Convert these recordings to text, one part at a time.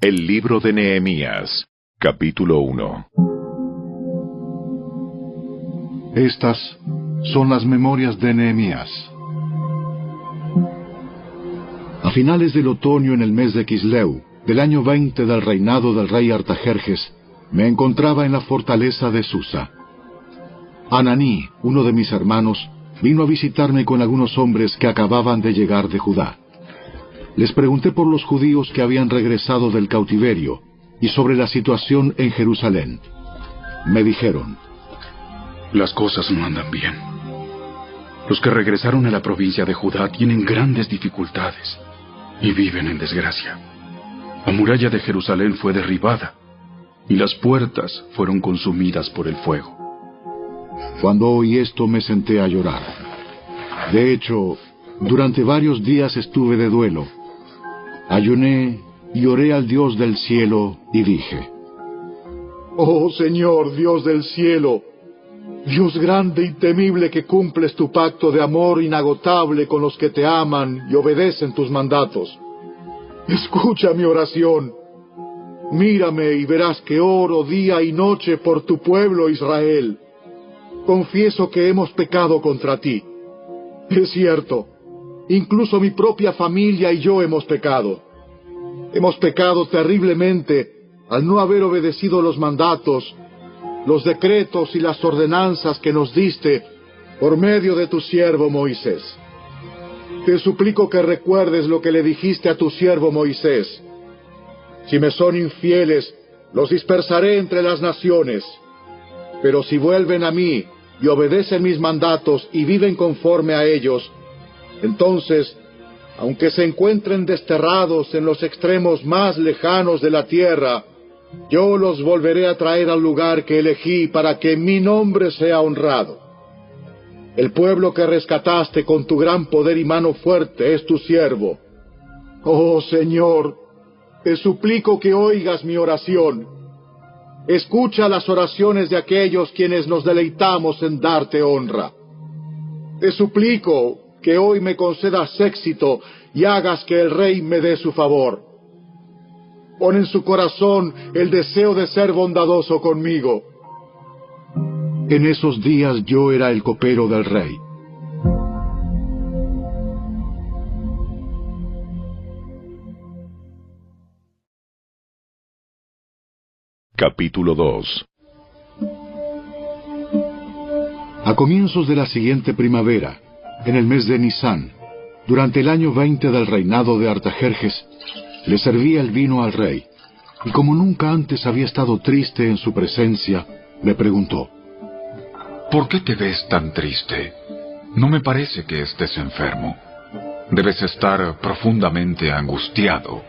El libro de Nehemías, capítulo 1. Estas son las memorias de Nehemías. A finales del otoño, en el mes de Quisleu, del año 20 del reinado del rey Artajerjes, me encontraba en la fortaleza de Susa. Ananí, uno de mis hermanos, vino a visitarme con algunos hombres que acababan de llegar de Judá. Les pregunté por los judíos que habían regresado del cautiverio y sobre la situación en Jerusalén. Me dijeron: las cosas no andan bien. Los que regresaron a la provincia de Judá tienen grandes dificultades y viven en desgracia. La muralla de Jerusalén fue derribada y las puertas fueron consumidas por el fuego. Cuando oí esto me senté a llorar. De hecho, durante varios días estuve de duelo. Ayuné y oré al Dios del cielo y dije: Oh Señor, Dios del cielo, Dios grande y temible, que cumples tu pacto de amor inagotable con los que te aman y obedecen tus mandatos. Escucha mi oración. Mírame y verás que oro día y noche por tu pueblo Israel. Confieso que hemos pecado contra ti. Es cierto, incluso mi propia familia y yo hemos pecado. Hemos pecado terriblemente al no haber obedecido los mandatos, los decretos y las ordenanzas que nos diste por medio de tu siervo Moisés. Te suplico que recuerdes lo que le dijiste a tu siervo Moisés. Si me son infieles, los dispersaré entre las naciones. Pero si vuelven a mí y obedecen mis mandatos y viven conforme a ellos, entonces, aunque se encuentren desterrados en los extremos más lejanos de la tierra, yo los volveré a traer al lugar que elegí para que mi nombre sea honrado. El pueblo que rescataste con tu gran poder y mano fuerte es tu siervo. Oh Señor, te suplico que oigas mi oración. Escucha las oraciones de aquellos quienes nos deleitamos en darte honra. Te suplico que hoy me concedas éxito y hagas que el rey me dé su favor. Pon en su corazón el deseo de ser bondadoso conmigo. En esos días yo era el copero del rey. Capítulo 2. A comienzos de la siguiente primavera, en el mes de Nisán, durante el año 20 del reinado de Artajerjes, le servía el vino al rey, y como nunca antes había estado triste en su presencia, me preguntó: ¿por qué te ves tan triste? No me parece que estés enfermo. Debes estar profundamente angustiado.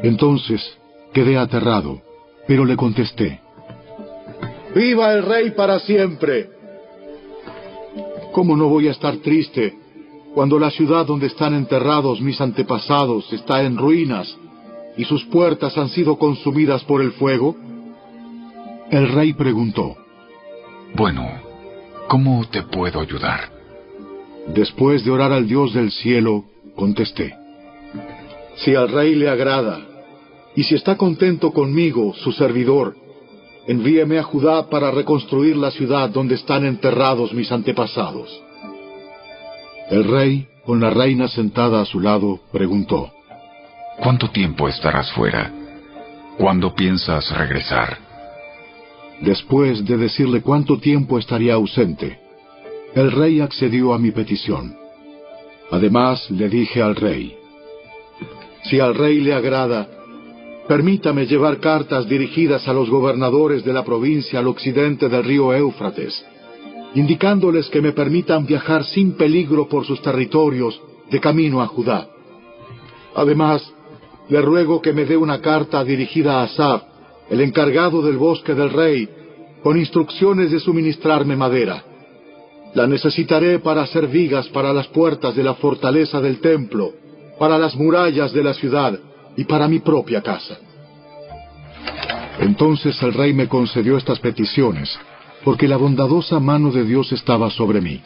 Entonces quedé aterrado, pero le contesté: ¡viva el rey para siempre! ¿Cómo no voy a estar triste cuando la ciudad donde están enterrados mis antepasados está en ruinas y sus puertas han sido consumidas por el fuego? El rey preguntó: bueno, ¿cómo te puedo ayudar? Después de orar al Dios del cielo, contesté: si al rey le agrada, y si está contento conmigo, su servidor, envíeme a Judá para reconstruir la ciudad donde están enterrados mis antepasados. El rey, con la reina sentada a su lado, preguntó: ¿cuánto tiempo estarás fuera? ¿Cuándo piensas regresar? Después de decirle cuánto tiempo estaría ausente, el rey accedió a mi petición. Además, le dije al rey: si al rey le agrada, permítame llevar cartas dirigidas a los gobernadores de la provincia al occidente del río Éufrates, indicándoles que me permitan viajar sin peligro por sus territorios de camino a Judá. Además, le ruego que me dé una carta dirigida a Asaf, el encargado del bosque del rey, con instrucciones de suministrarme madera. La necesitaré para hacer vigas para las puertas de la fortaleza del templo, para las murallas de la ciudad y para mi propia casa. Entonces el rey me concedió estas peticiones, porque la bondadosa mano de Dios estaba sobre mí.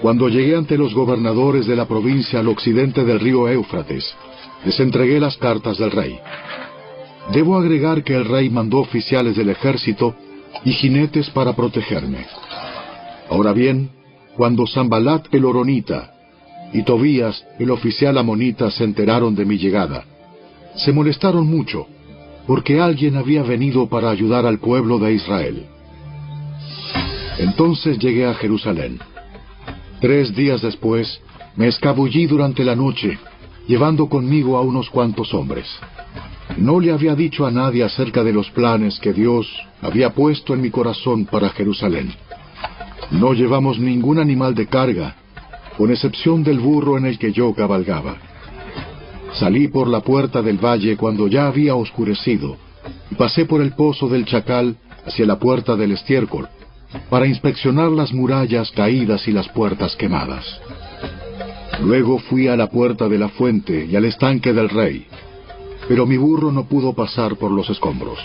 Cuando llegué ante los gobernadores de la provincia al occidente del río Éufrates, les entregué las cartas del rey. Debo agregar que el rey mandó oficiales del ejército y jinetes para protegerme. Ahora bien, cuando Sanbalat el horonita y Tobías el oficial amonita se enteraron de mi llegada, se molestaron mucho, porque alguien había venido para ayudar al pueblo de Israel. Entonces llegué a Jerusalén. 3 días después, me escabullí durante la noche, llevando conmigo a unos cuantos hombres. No le había dicho a nadie acerca de los planes que Dios había puesto en mi corazón para Jerusalén. No llevamos ningún animal de carga, con excepción del burro en el que yo cabalgaba. Salí por la puerta del valle cuando ya había oscurecido, y pasé por el pozo del Chacal hacia la puerta del estiércol, para inspeccionar las murallas caídas y las puertas quemadas. Luego fui a la puerta de la fuente y al estanque del rey, pero mi burro no pudo pasar por los escombros.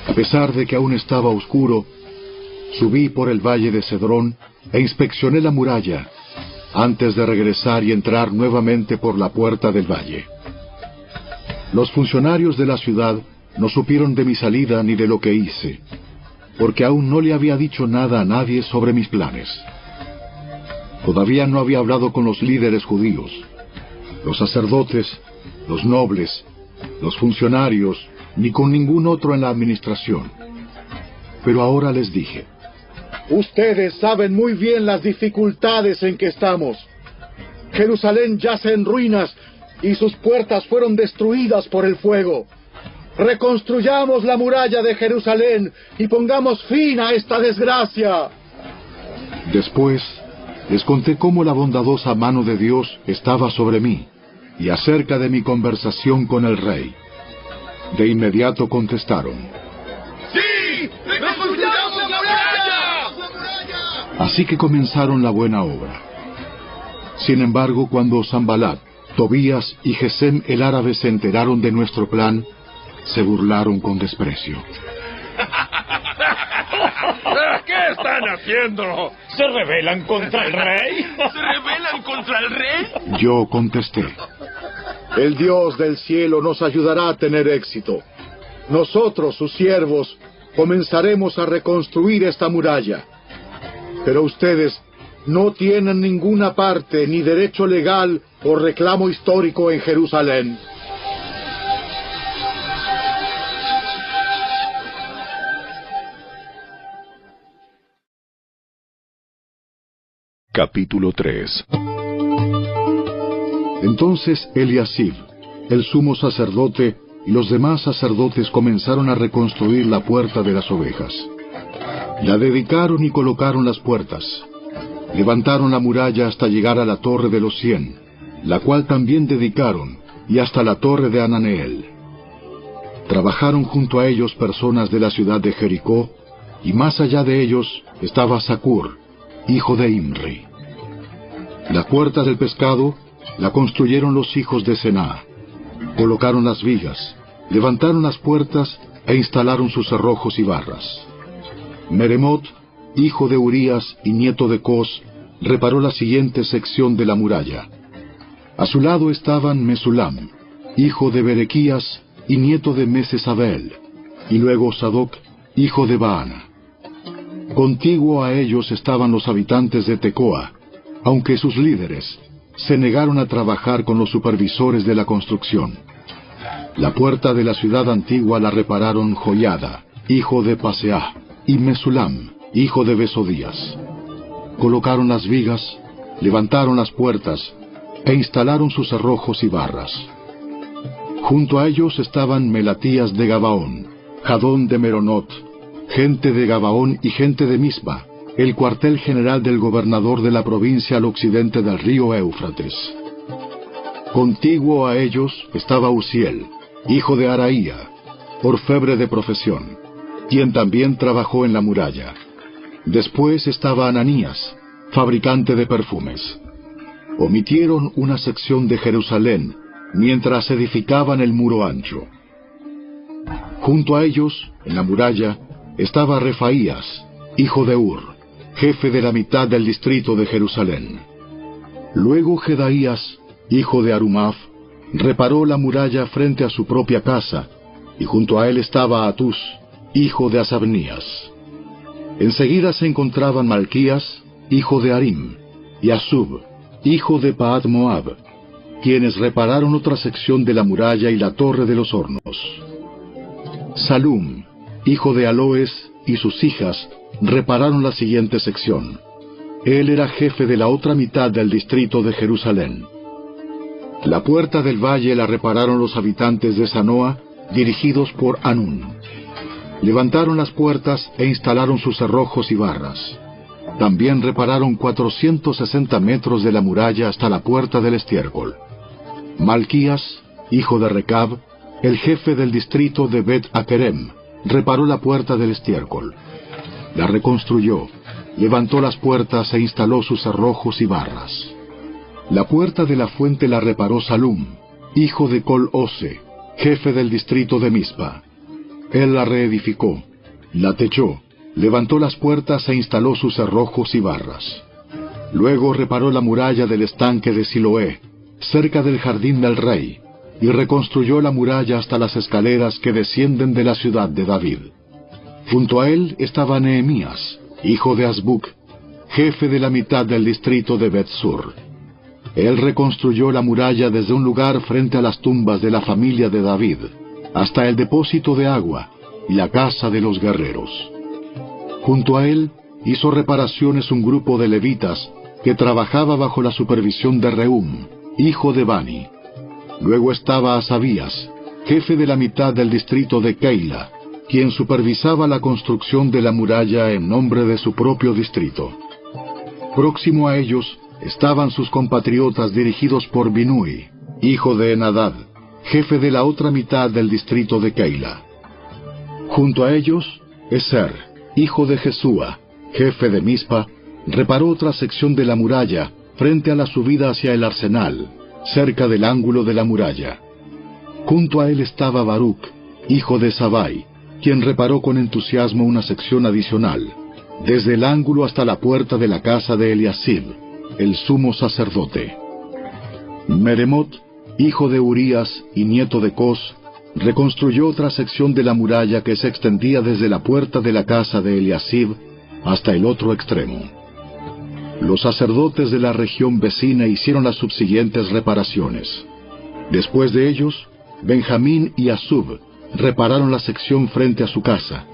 A pesar de que aún estaba oscuro, subí por el valle de Cedrón e inspeccioné la muralla, antes de regresar y entrar nuevamente por la puerta del valle. Los funcionarios de la ciudad no supieron de mi salida ni de lo que hice, porque aún no le había dicho nada a nadie sobre mis planes. Todavía no había hablado con los líderes judíos, los sacerdotes, los nobles, los funcionarios, ni con ningún otro en la administración. Pero ahora les dije: ustedes saben muy bien las dificultades en que estamos. Jerusalén yace en ruinas y sus puertas fueron destruidas por el fuego. Reconstruyamos la muralla de Jerusalén y pongamos fin a esta desgracia. Después les conté cómo la bondadosa mano de Dios estaba sobre mí y acerca de mi conversación con el rey. De inmediato contestaron: ¡Sí! ¡Reconstruyamos la muralla! Así que comenzaron la buena obra. Sin embargo, cuando Sanbalat, Tobías y Gesem el árabe se enteraron de nuestro plan, se burlaron con desprecio. ¿Qué están haciendo? ¿Se rebelan contra el rey? ¿Se rebelan contra el rey? Yo contesté: el Dios del cielo nos ayudará a tener éxito. Nosotros, sus siervos, comenzaremos a reconstruir esta muralla. Pero ustedes no tienen ninguna parte ni derecho legal o reclamo histórico en Jerusalén. Capítulo 3. Entonces Eliasib, el sumo sacerdote, y los demás sacerdotes comenzaron a reconstruir la puerta de las ovejas. La dedicaron y colocaron las puertas. Levantaron la muralla hasta llegar a la torre de los 100, la cual también dedicaron, y hasta la torre de Ananeel. Trabajaron junto a ellos personas de la ciudad de Jericó, y más allá de ellos estaba Zacur, hijo de Imri. La puerta del pescado la construyeron los hijos de Sená. Colocaron las vigas, levantaron las puertas e instalaron sus cerrojos y barras. Meremot, hijo de Urías y nieto de Cos, reparó la siguiente sección de la muralla. A su lado estaban Mesulam, hijo de Berequías y nieto de Mesesabel, y luego Sadoc, hijo de Baana. Contiguo a ellos estaban los habitantes de Tecoa, aunque sus líderes se negaron a trabajar con los supervisores de la construcción. La puerta de la ciudad antigua la repararon Joiada, hijo de Paseah, y Mesulam, hijo de Besodías. Colocaron las vigas, levantaron las puertas, e instalaron sus cerrojos y barras. Junto a ellos estaban Melatías de Gabaón, Jadón de Meronot, gente de Gabaón y gente de Mispa, el cuartel general del gobernador de la provincia al occidente del río Éufrates. Contiguo a ellos estaba Uziel, hijo de Araía, orfebre de profesión, quien también trabajó en la muralla. Después estaba Ananías, fabricante de perfumes. Omitieron una sección de Jerusalén mientras edificaban el muro ancho. Junto a ellos, en la muralla, estaba Refaías, hijo de Ur, jefe de la mitad del distrito de Jerusalén. Luego Jedaías, hijo de Arumaf, reparó la muralla frente a su propia casa, y junto a él estaba Atús, hijo de Asabnías. Enseguida se encontraban Malquías, hijo de Harim, y Asub, hijo de Pahat Moab, quienes repararon otra sección de la muralla y la torre de los hornos. Salum, hijo de Aloes, y sus hijas repararon la siguiente sección. Él era jefe de la otra mitad del distrito de Jerusalén. La puerta del valle la repararon los habitantes de Sanoa, dirigidos por Anún. Levantaron las puertas e instalaron sus cerrojos y barras. También repararon 460 metros de la muralla hasta la puerta del estiércol. Malquías, hijo de Recab, el jefe del distrito de Bet-Akerem, reparó la puerta del estiércol. La reconstruyó, levantó las puertas e instaló sus cerrojos y barras. La puerta de la fuente la reparó Salum, hijo de Col-Ose, jefe del distrito de Mispa. Él la reedificó, la techó, levantó las puertas e instaló sus cerrojos y barras. Luego reparó la muralla del estanque de Siloé, cerca del jardín del rey, y reconstruyó la muralla hasta las escaleras que descienden de la ciudad de David. Junto a él estaba Nehemías, hijo de Azbuc, jefe de la mitad del distrito de Bet-Sur. Él reconstruyó la muralla desde un lugar frente a las tumbas de la familia de David, hasta el depósito de agua y la casa de los guerreros. Junto a él hizo reparaciones un grupo de levitas que trabajaba bajo la supervisión de Reum, hijo de Bani. Luego estaba Asabías, jefe de la mitad del distrito de Keila, quien supervisaba la construcción de la muralla en nombre de su propio distrito. Próximo a ellos estaban sus compatriotas dirigidos por Binui, hijo de Enadad, jefe de la otra mitad del distrito de Keila. Junto a ellos, Eser, hijo de Jesúa, jefe de Mispa, reparó otra sección de la muralla frente a la subida hacia el arsenal, cerca del ángulo de la muralla. Junto a él estaba Baruc, hijo de Sabai, quien reparó con entusiasmo una sección adicional, desde el ángulo hasta la puerta de la casa de Eliasib, el sumo sacerdote. Meremot, hijo de Urías y nieto de Cos, reconstruyó otra sección de la muralla que se extendía desde la puerta de la casa de Eliasib hasta el otro extremo. Los sacerdotes de la región vecina hicieron las subsiguientes reparaciones. Después de ellos, Benjamín y Asub repararon la sección frente a su casa,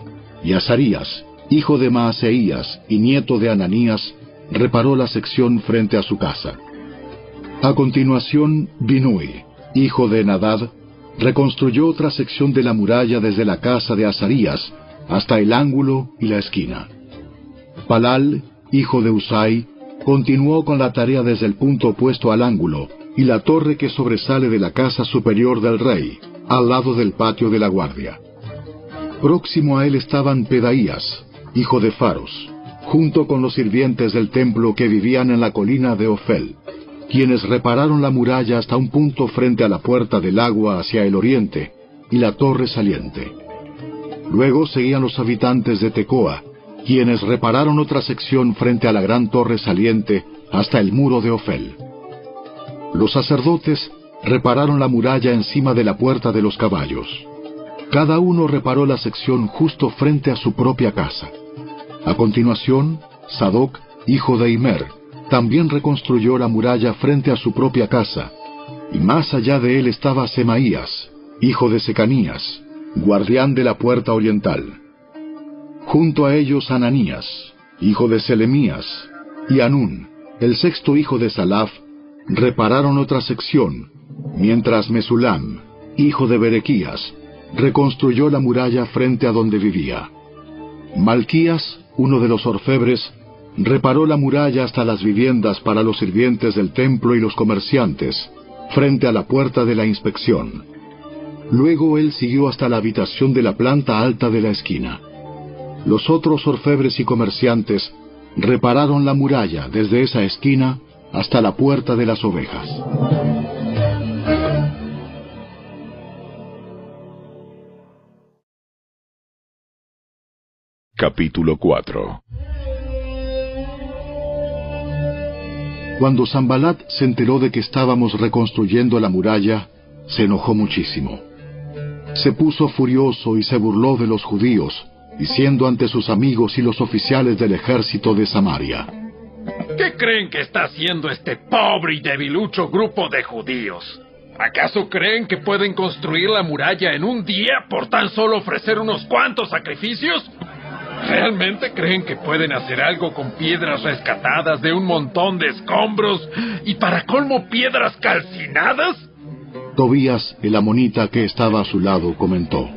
y Azarías, hijo de Maaseías y nieto de Ananías, reparó la sección frente a su casa. A continuación, Binui, hijo de Nadad, reconstruyó otra sección de la muralla desde la casa de Azarías hasta el ángulo y la esquina. Palal, hijo de Usai, continuó con la tarea desde el punto opuesto al ángulo y la torre que sobresale de la casa superior del rey, al lado del patio de la guardia. Próximo a él estaban Pedaías, hijo de Faros, junto con los sirvientes del templo que vivían en la colina de Ofel, quienes repararon la muralla hasta un punto frente a la puerta del agua hacia el oriente y la torre saliente. Luego seguían los habitantes de Tecoa, quienes repararon otra sección frente a la gran torre saliente hasta el muro de Ofel. Los sacerdotes repararon la muralla encima de la puerta de los caballos. Cada uno reparó la sección justo frente a su propia casa. A continuación, Sadoc, hijo de Imer, también reconstruyó la muralla frente a su propia casa, y más allá de él estaba Semaías, hijo de Secanías, guardián de la puerta oriental. Junto a ellos Ananías, hijo de Selemías, y Anún, el sexto hijo de Salaf, repararon otra sección, mientras Mesulam, hijo de Berequías, reconstruyó la muralla frente a donde vivía. Malquías, uno de los orfebres, reparó la muralla hasta las viviendas para los sirvientes del templo y los comerciantes, frente a la puerta de la inspección. Luego él siguió hasta la habitación de la planta alta de la esquina. Los otros orfebres y comerciantes repararon la muralla desde esa esquina hasta la puerta de las ovejas. Capítulo 4. Cuando Sanbalat se enteró de que estábamos reconstruyendo la muralla, se enojó muchísimo. Se puso furioso y se burló de los judíos, diciendo ante sus amigos y los oficiales del ejército de Samaria: ¿Qué creen que está haciendo este pobre y debilucho grupo de judíos? ¿Acaso creen que pueden construir la muralla en un día por tan solo ofrecer unos cuantos sacrificios? ¿Realmente creen que pueden hacer algo con piedras rescatadas de un montón de escombros y para colmo piedras calcinadas? Tobías, el amonita que estaba a su lado, comentó: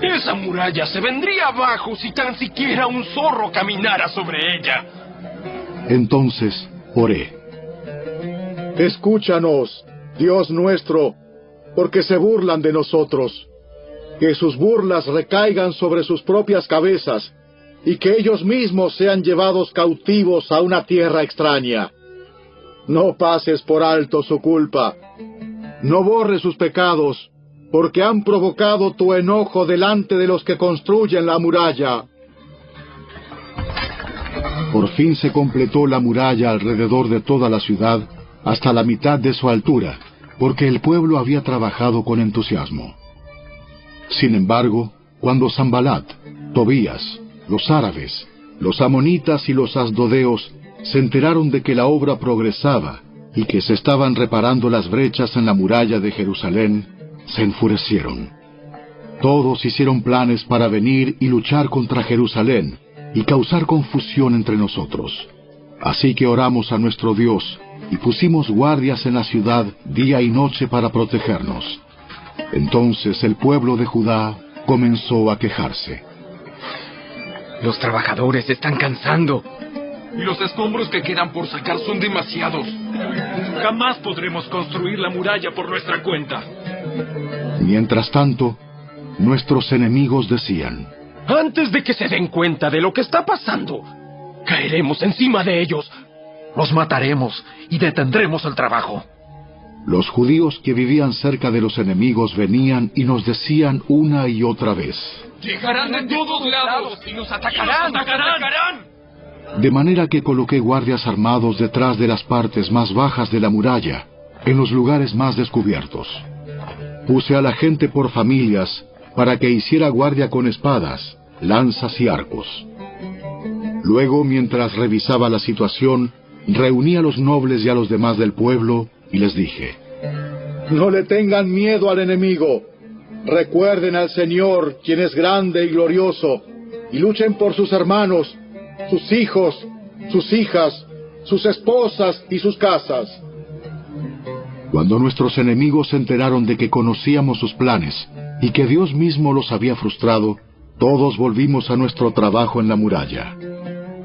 Esa muralla se vendría abajo si tan siquiera un zorro caminara sobre ella. Entonces oré: Escúchanos, Dios nuestro, porque se burlan de nosotros. Que sus burlas recaigan sobre sus propias cabezas, y que ellos mismos sean llevados cautivos a una tierra extraña. No pases por alto su culpa. No borres sus pecados, porque han provocado tu enojo delante de los que construyen la muralla. Por fin se completó la muralla alrededor de toda la ciudad, hasta la mitad de su altura, porque el pueblo había trabajado con entusiasmo. Sin embargo, cuando Sanbalat, Tobías, los árabes, los amonitas y los asdodeos se enteraron de que la obra progresaba y que se estaban reparando las brechas en la muralla de Jerusalén, se enfurecieron. Todos hicieron planes para venir y luchar contra Jerusalén y causar confusión entre nosotros. Así que oramos a nuestro Dios y pusimos guardias en la ciudad día y noche para protegernos. Entonces el pueblo de Judá comenzó a quejarse: Los trabajadores se están cansando. Y los escombros que quedan por sacar son demasiados. Jamás podremos construir la muralla por nuestra cuenta. Mientras tanto, nuestros enemigos decían: Antes de que se den cuenta de lo que está pasando, caeremos encima de ellos. Los mataremos y detendremos el trabajo. Los judíos que vivían cerca de los enemigos venían y nos decían una y otra vez: Llegarán de todos lados y nos atacarán. De manera que coloqué guardias armados detrás de las partes más bajas de la muralla, en los lugares más descubiertos. Puse a la gente por familias para que hiciera guardia con espadas, lanzas y arcos. Luego, mientras revisaba la situación, reuní a los nobles y a los demás del pueblo y les dije: No le tengan miedo al enemigo. Recuerden al Señor, quien es grande y glorioso, y luchen por sus hermanos, sus hijos, sus hijas, sus esposas y sus casas. Cuando nuestros enemigos se enteraron de que conocíamos sus planes y que Dios mismo los había frustrado, todos volvimos a nuestro trabajo en la muralla.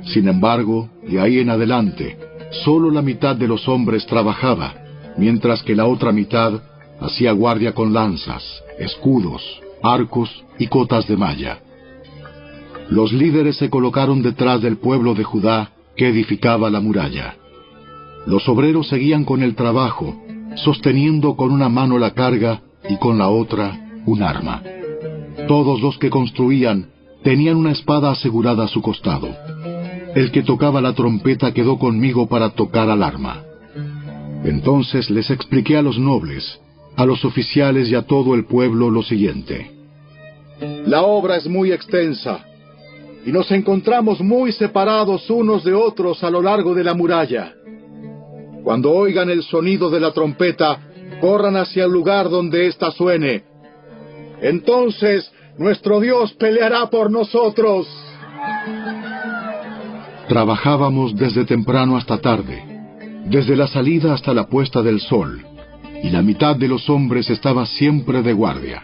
Sin embargo, de ahí en adelante, solo la mitad de los hombres trabajaba, mientras que la otra mitad hacía guardia con lanzas, escudos, arcos y cotas de malla. Los líderes se colocaron detrás del pueblo de Judá que edificaba la muralla. Los obreros seguían con el trabajo, sosteniendo con una mano la carga y con la otra un arma. Todos los que construían tenían una espada asegurada a su costado. El que tocaba la trompeta quedó conmigo para tocar al arma. Entonces les expliqué a los nobles, a los oficiales y a todo el pueblo lo siguiente: La obra es muy extensa, y nos encontramos muy separados unos de otros a lo largo de la muralla. Cuando oigan el sonido de la trompeta, corran hacia el lugar donde ésta suene. Entonces nuestro Dios peleará por nosotros. Trabajábamos desde temprano hasta tarde, desde la salida hasta la puesta del sol, y la mitad de los hombres estaba siempre de guardia.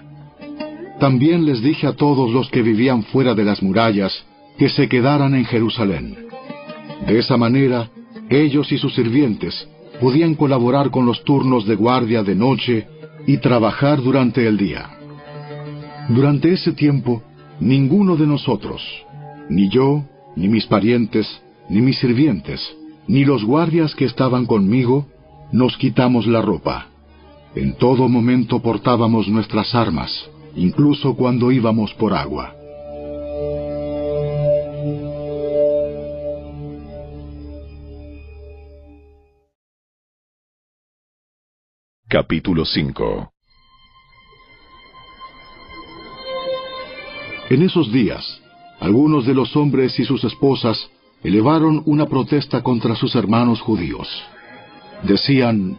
También les dije a todos los que vivían fuera de las murallas que se quedaran en Jerusalén. De esa manera, ellos y sus sirvientes podían colaborar con los turnos de guardia de noche y trabajar durante el día. Durante ese tiempo, ninguno de nosotros, ni yo, ni mis parientes, ni mis sirvientes, ni los guardias que estaban conmigo, nos quitamos la ropa. En todo momento portábamos nuestras armas, incluso cuando íbamos por agua. Capítulo 5. En esos días, algunos de los hombres y sus esposas elevaron una protesta contra sus hermanos judíos. Decían: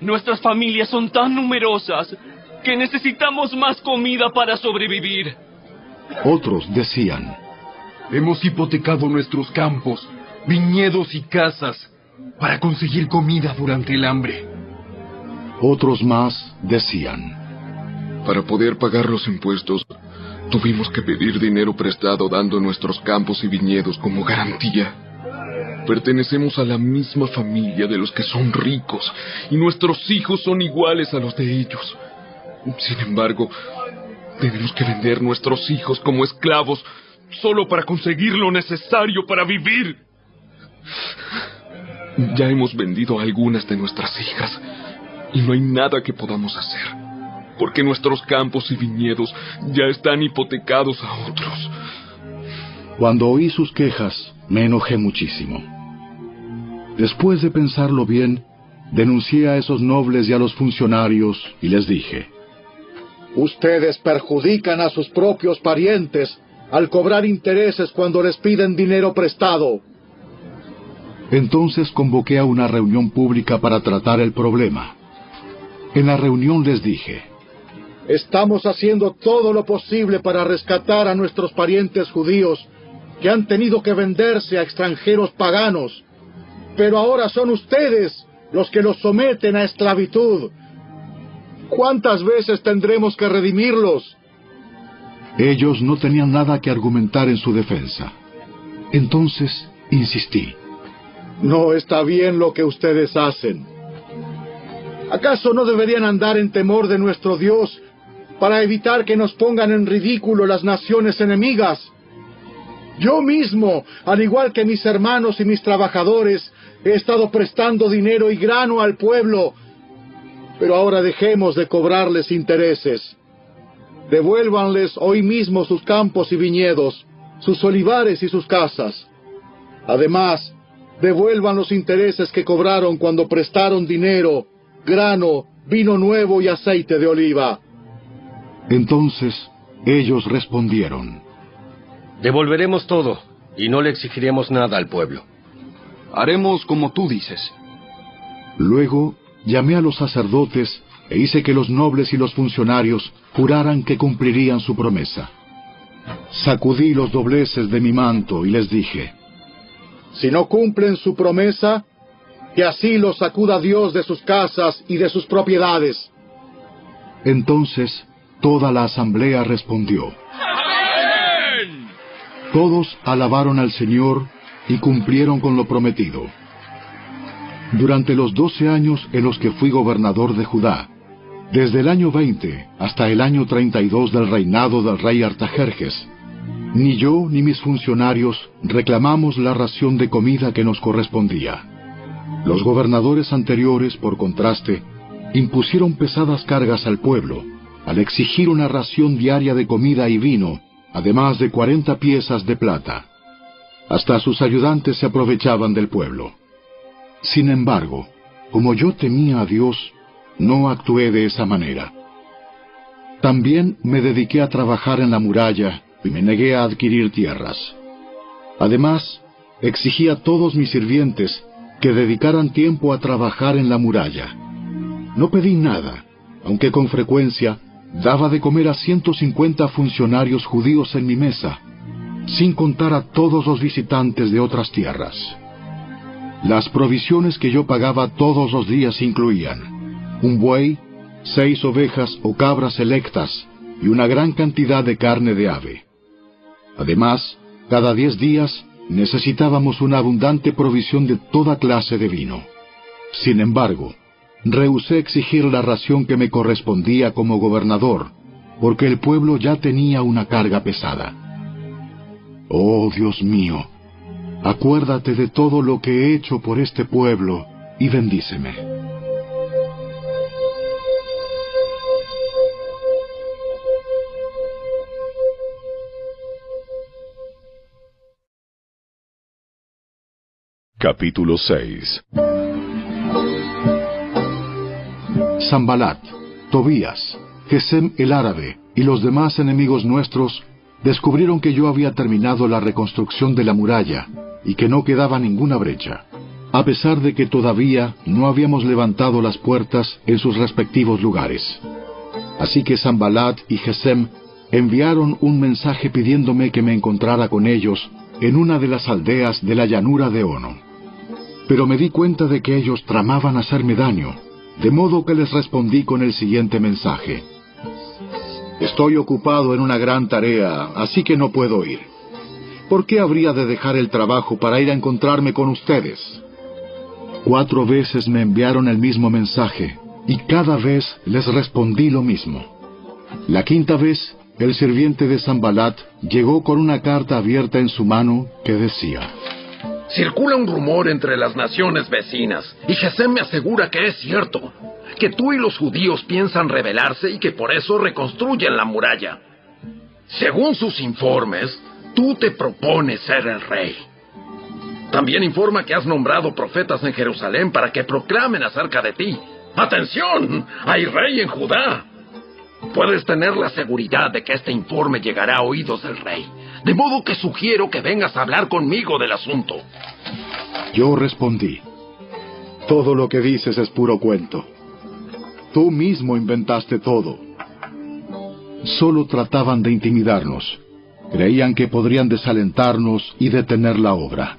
nuestras familias son tan numerosas que necesitamos más comida para sobrevivir. Otros decían: hemos hipotecado nuestros campos, viñedos y casas para conseguir comida durante el hambre. Otros más decían: para poder pagar los impuestos, tuvimos que pedir dinero prestado dando nuestros campos y viñedos como garantía. Pertenecemos a la misma familia de los que son ricos, y nuestros hijos son iguales a los de ellos. Sin embargo, tenemos que vender nuestros hijos como esclavos solo para conseguir lo necesario para vivir. Ya hemos vendido a algunas de nuestras hijas, y no hay nada que podamos hacer, porque nuestros campos y viñedos ya están hipotecados a otros. Cuando oí sus quejas, me enojé muchísimo. Después de pensarlo bien, denuncié a esos nobles y a los funcionarios y les dije: ustedes perjudican a sus propios parientes al cobrar intereses cuando les piden dinero prestado. Entonces convoqué a una reunión pública para tratar el problema. En la reunión les dije: estamos haciendo todo lo posible para rescatar a nuestros parientes judíos que han tenido que venderse a extranjeros paganos, pero ahora son ustedes los que los someten a esclavitud. ¿Cuántas veces tendremos que redimirlos? Ellos no tenían nada que argumentar en su defensa. Entonces insistí: no está bien lo que ustedes hacen. ¿Acaso no deberían andar en temor de nuestro Dios para evitar que nos pongan en ridículo las naciones enemigas? Yo mismo, al igual que mis hermanos y mis trabajadores, he estado prestando dinero y grano al pueblo, pero ahora dejemos de cobrarles intereses. Devuélvanles hoy mismo sus campos y viñedos, sus olivares y sus casas. Además, devuelvan los intereses que cobraron cuando prestaron dinero, grano, vino nuevo y aceite de oliva. Entonces ellos respondieron: devolveremos todo y no le exigiremos nada al pueblo. Haremos como tú dices. Luego llamé a los sacerdotes e hice que los nobles y los funcionarios juraran que cumplirían su promesa. Sacudí los dobleces de mi manto y les dije: si no cumplen su promesa, que así los sacuda Dios de sus casas y de sus propiedades. Entonces toda la asamblea respondió: ¡amén! Todos alabaron al Señor y cumplieron con lo prometido. Durante los 12 años en los que fui gobernador de Judá, desde el año 20 hasta el año 32 del reinado del rey Artajerjes, ni yo ni mis funcionarios reclamamos la ración de comida que nos correspondía. Los gobernadores anteriores, por contraste, impusieron pesadas cargas al pueblo, al exigir una ración diaria de comida y vino, además de 40 piezas de plata. Hasta sus ayudantes se aprovechaban del pueblo. Sin embargo, como yo temía a Dios, no actué de esa manera. También me dediqué a trabajar en la muralla y me negué a adquirir tierras. Además, exigí a todos mis sirvientes que dedicaran tiempo a trabajar en la muralla. No pedí nada, aunque con frecuencia daba de comer a 150 funcionarios judíos en mi mesa, sin contar a todos los visitantes de otras tierras. Las provisiones que yo pagaba todos los días incluían un buey, 6 ovejas o cabras selectas y una gran cantidad de carne de ave. Además, cada 10 días necesitábamos una abundante provisión de toda clase de vino. Sin embargo, rehusé exigir la ración que me correspondía como gobernador, porque el pueblo ya tenía una carga pesada. Oh Dios mío, acuérdate de todo lo que he hecho por este pueblo y bendíceme. Capítulo 6. Sanbalat, Tobías, Gesem el árabe y los demás enemigos nuestros descubrieron que yo había terminado la reconstrucción de la muralla y que no quedaba ninguna brecha, a pesar de que todavía no habíamos levantado las puertas en sus respectivos lugares. Así que Sanbalat y Gesem enviaron un mensaje pidiéndome que me encontrara con ellos en una de las aldeas de la llanura de Ono. Pero me di cuenta de que ellos tramaban hacerme daño, de modo que les respondí con el siguiente mensaje: estoy ocupado en una gran tarea, así que no puedo ir. ¿Por qué habría de dejar el trabajo para ir a encontrarme con ustedes? 4 veces me enviaron el mismo mensaje, y cada vez les respondí lo mismo. La 5ª vez, el sirviente de Sanbalat llegó con una carta abierta en su mano que decía: circula un rumor entre las naciones vecinas, y Gesem me asegura que es cierto, que tú y los judíos piensan rebelarse y que por eso reconstruyen la muralla. Según sus informes, tú te propones ser el rey. También informa que has nombrado profetas en Jerusalén para que proclamen acerca de ti: ¡atención! ¡Hay rey en Judá! Puedes tener la seguridad de que este informe llegará a oídos del rey, de modo que sugiero que vengas a hablar conmigo del asunto. Yo respondí: todo lo que dices es puro cuento. Tú mismo inventaste todo. Solo trataban de intimidarnos. Creían que podrían desalentarnos y detener la obra.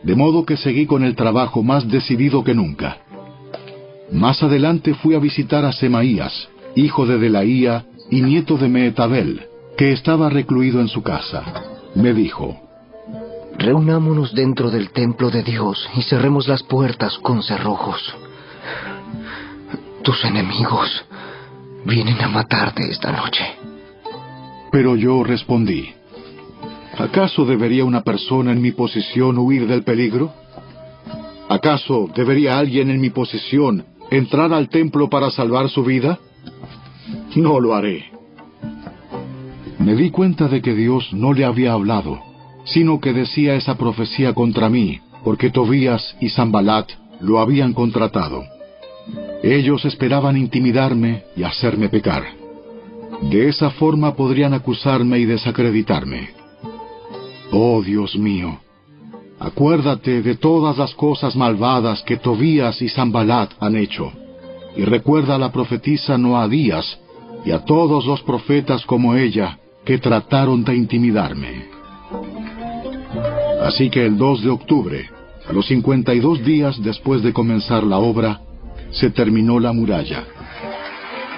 De modo que seguí con el trabajo más decidido que nunca. Más adelante fui a visitar a Semaías, hijo de Delaía y nieto de Mehetabel, que estaba recluido en su casa. Me dijo: reunámonos dentro del templo de Dios y cerremos las puertas con cerrojos. Tus enemigos vienen a matarte esta noche. Pero yo respondí: ¿acaso debería una persona en mi posición huir del peligro? ¿Acaso debería alguien en mi posición entrar al templo para salvar su vida? No lo haré. Me di cuenta de que Dios no le había hablado, sino que decía esa profecía contra mí, porque Tobías y Sanbalat lo habían contratado. Ellos esperaban intimidarme y hacerme pecar. De esa forma podrían acusarme y desacreditarme. Oh Dios mío, acuérdate de todas las cosas malvadas que Tobías y Sanbalat han hecho, y recuerda a la profetisa Noadías y a todos los profetas como ella que trataron de intimidarme. Así que el 2 de octubre, a los 52 días después de comenzar la obra, se terminó la muralla.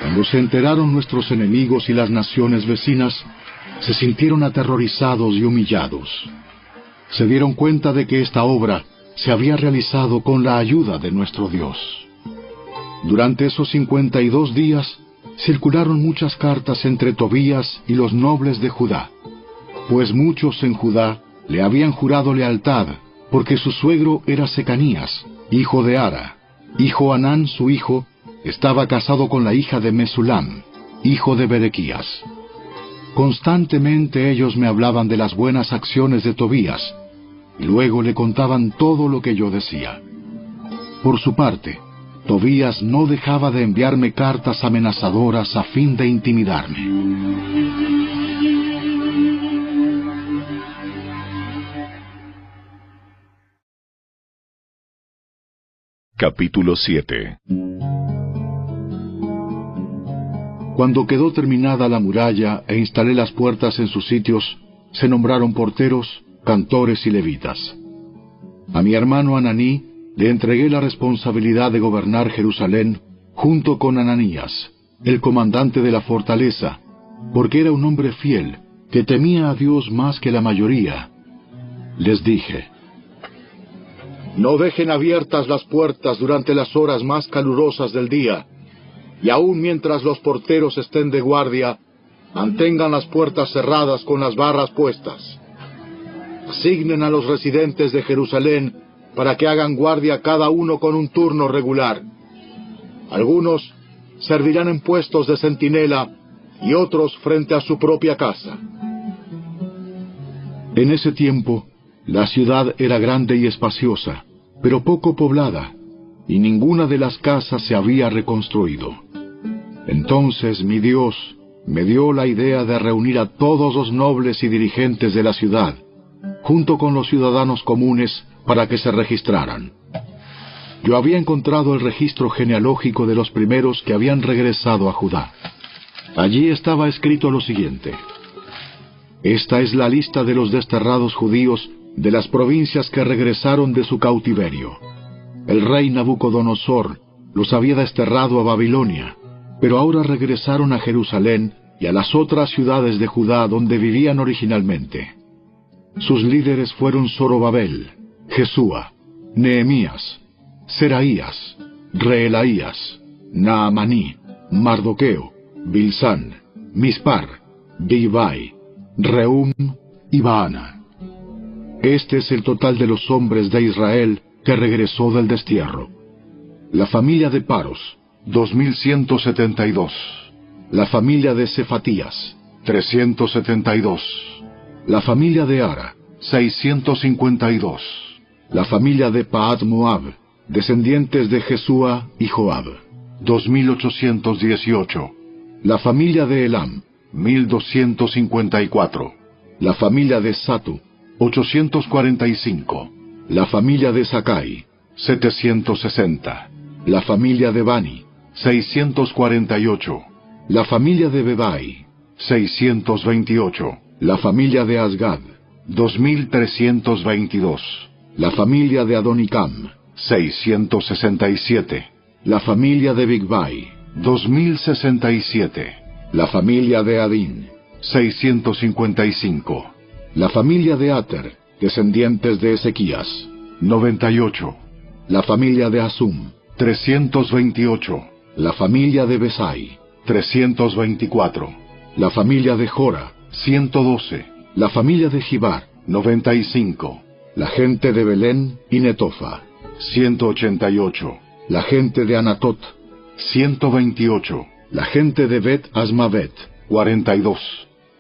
Cuando se enteraron nuestros enemigos y las naciones vecinas, se sintieron aterrorizados y humillados. Se dieron cuenta de que esta obra se había realizado con la ayuda de nuestro Dios. Durante esos 52 días, circularon muchas cartas entre Tobías y los nobles de Judá, pues muchos en Judá le habían jurado lealtad, porque su suegro era Secanías, hijo de Ara, y Johanán su hijo estaba casado con la hija de Mesulam, hijo de Berequías. Constantemente ellos me hablaban de las buenas acciones de Tobías, y luego le contaban todo lo que yo decía. Por su parte, Tobías no dejaba de enviarme cartas amenazadoras a fin de intimidarme. Capítulo 7. Cuando quedó terminada la muralla e instalé las puertas en sus sitios, se nombraron porteros, cantores y levitas. A mi hermano Ananí le entregué la responsabilidad de gobernar Jerusalén junto con Ananías, el comandante de la fortaleza, porque era un hombre fiel, que temía a Dios más que la mayoría. Les dije: no dejen abiertas las puertas durante las horas más calurosas del día, y aun mientras los porteros estén de guardia, mantengan las puertas cerradas con las barras puestas. Asignen a los residentes de Jerusalén para que hagan guardia cada uno con un turno regular. Algunos servirán en puestos de centinela y otros frente a su propia casa. En ese tiempo, la ciudad era grande y espaciosa, pero poco poblada, y ninguna de las casas se había reconstruido. Entonces mi Dios me dio la idea de reunir a todos los nobles y dirigentes de la ciudad, junto con los ciudadanos comunes, para que se registraran. Yo había encontrado el registro genealógico de los primeros que habían regresado a Judá. Allí estaba escrito lo siguiente: esta es la lista de los desterrados judíos de las provincias que regresaron de su cautiverio. El rey Nabucodonosor los había desterrado a Babilonia, pero ahora regresaron a Jerusalén y a las otras ciudades de Judá donde vivían originalmente. Sus líderes fueron Zorobabel, Jesúa, Nehemías, Seraías, Reelaías, Naamaní, Mardoqueo, Bilsán, Mispar, Bigvai, Rehum y Baana. Este es el total de los hombres de Israel que regresó del destierro. La familia de Paros, 2172. La familia de Cefatías, 372. La familia de Ara, 652. La familia de Pahat Moab, descendientes de Jesúa y Joab, 2818. La familia de Elam, 1254. La familia de Satu, 845. La familia de Sakai, 760. La familia de Bani, 648. La familia de Bebai, 628. La familia de Asgad, 2322. La familia de Adonicam, 667. La familia de Bigvai, 2067. La familia de Adín, 655. La familia de Ater, descendientes de Ezequías, 98. La familia de Asum, 328. La familia de Besai, 324. La familia de Jora, 112. La familia de Gibar, 95. La gente de Belén y Netofa, 188. La gente de Anatot, 128. La gente de Bet Asmavet, 42.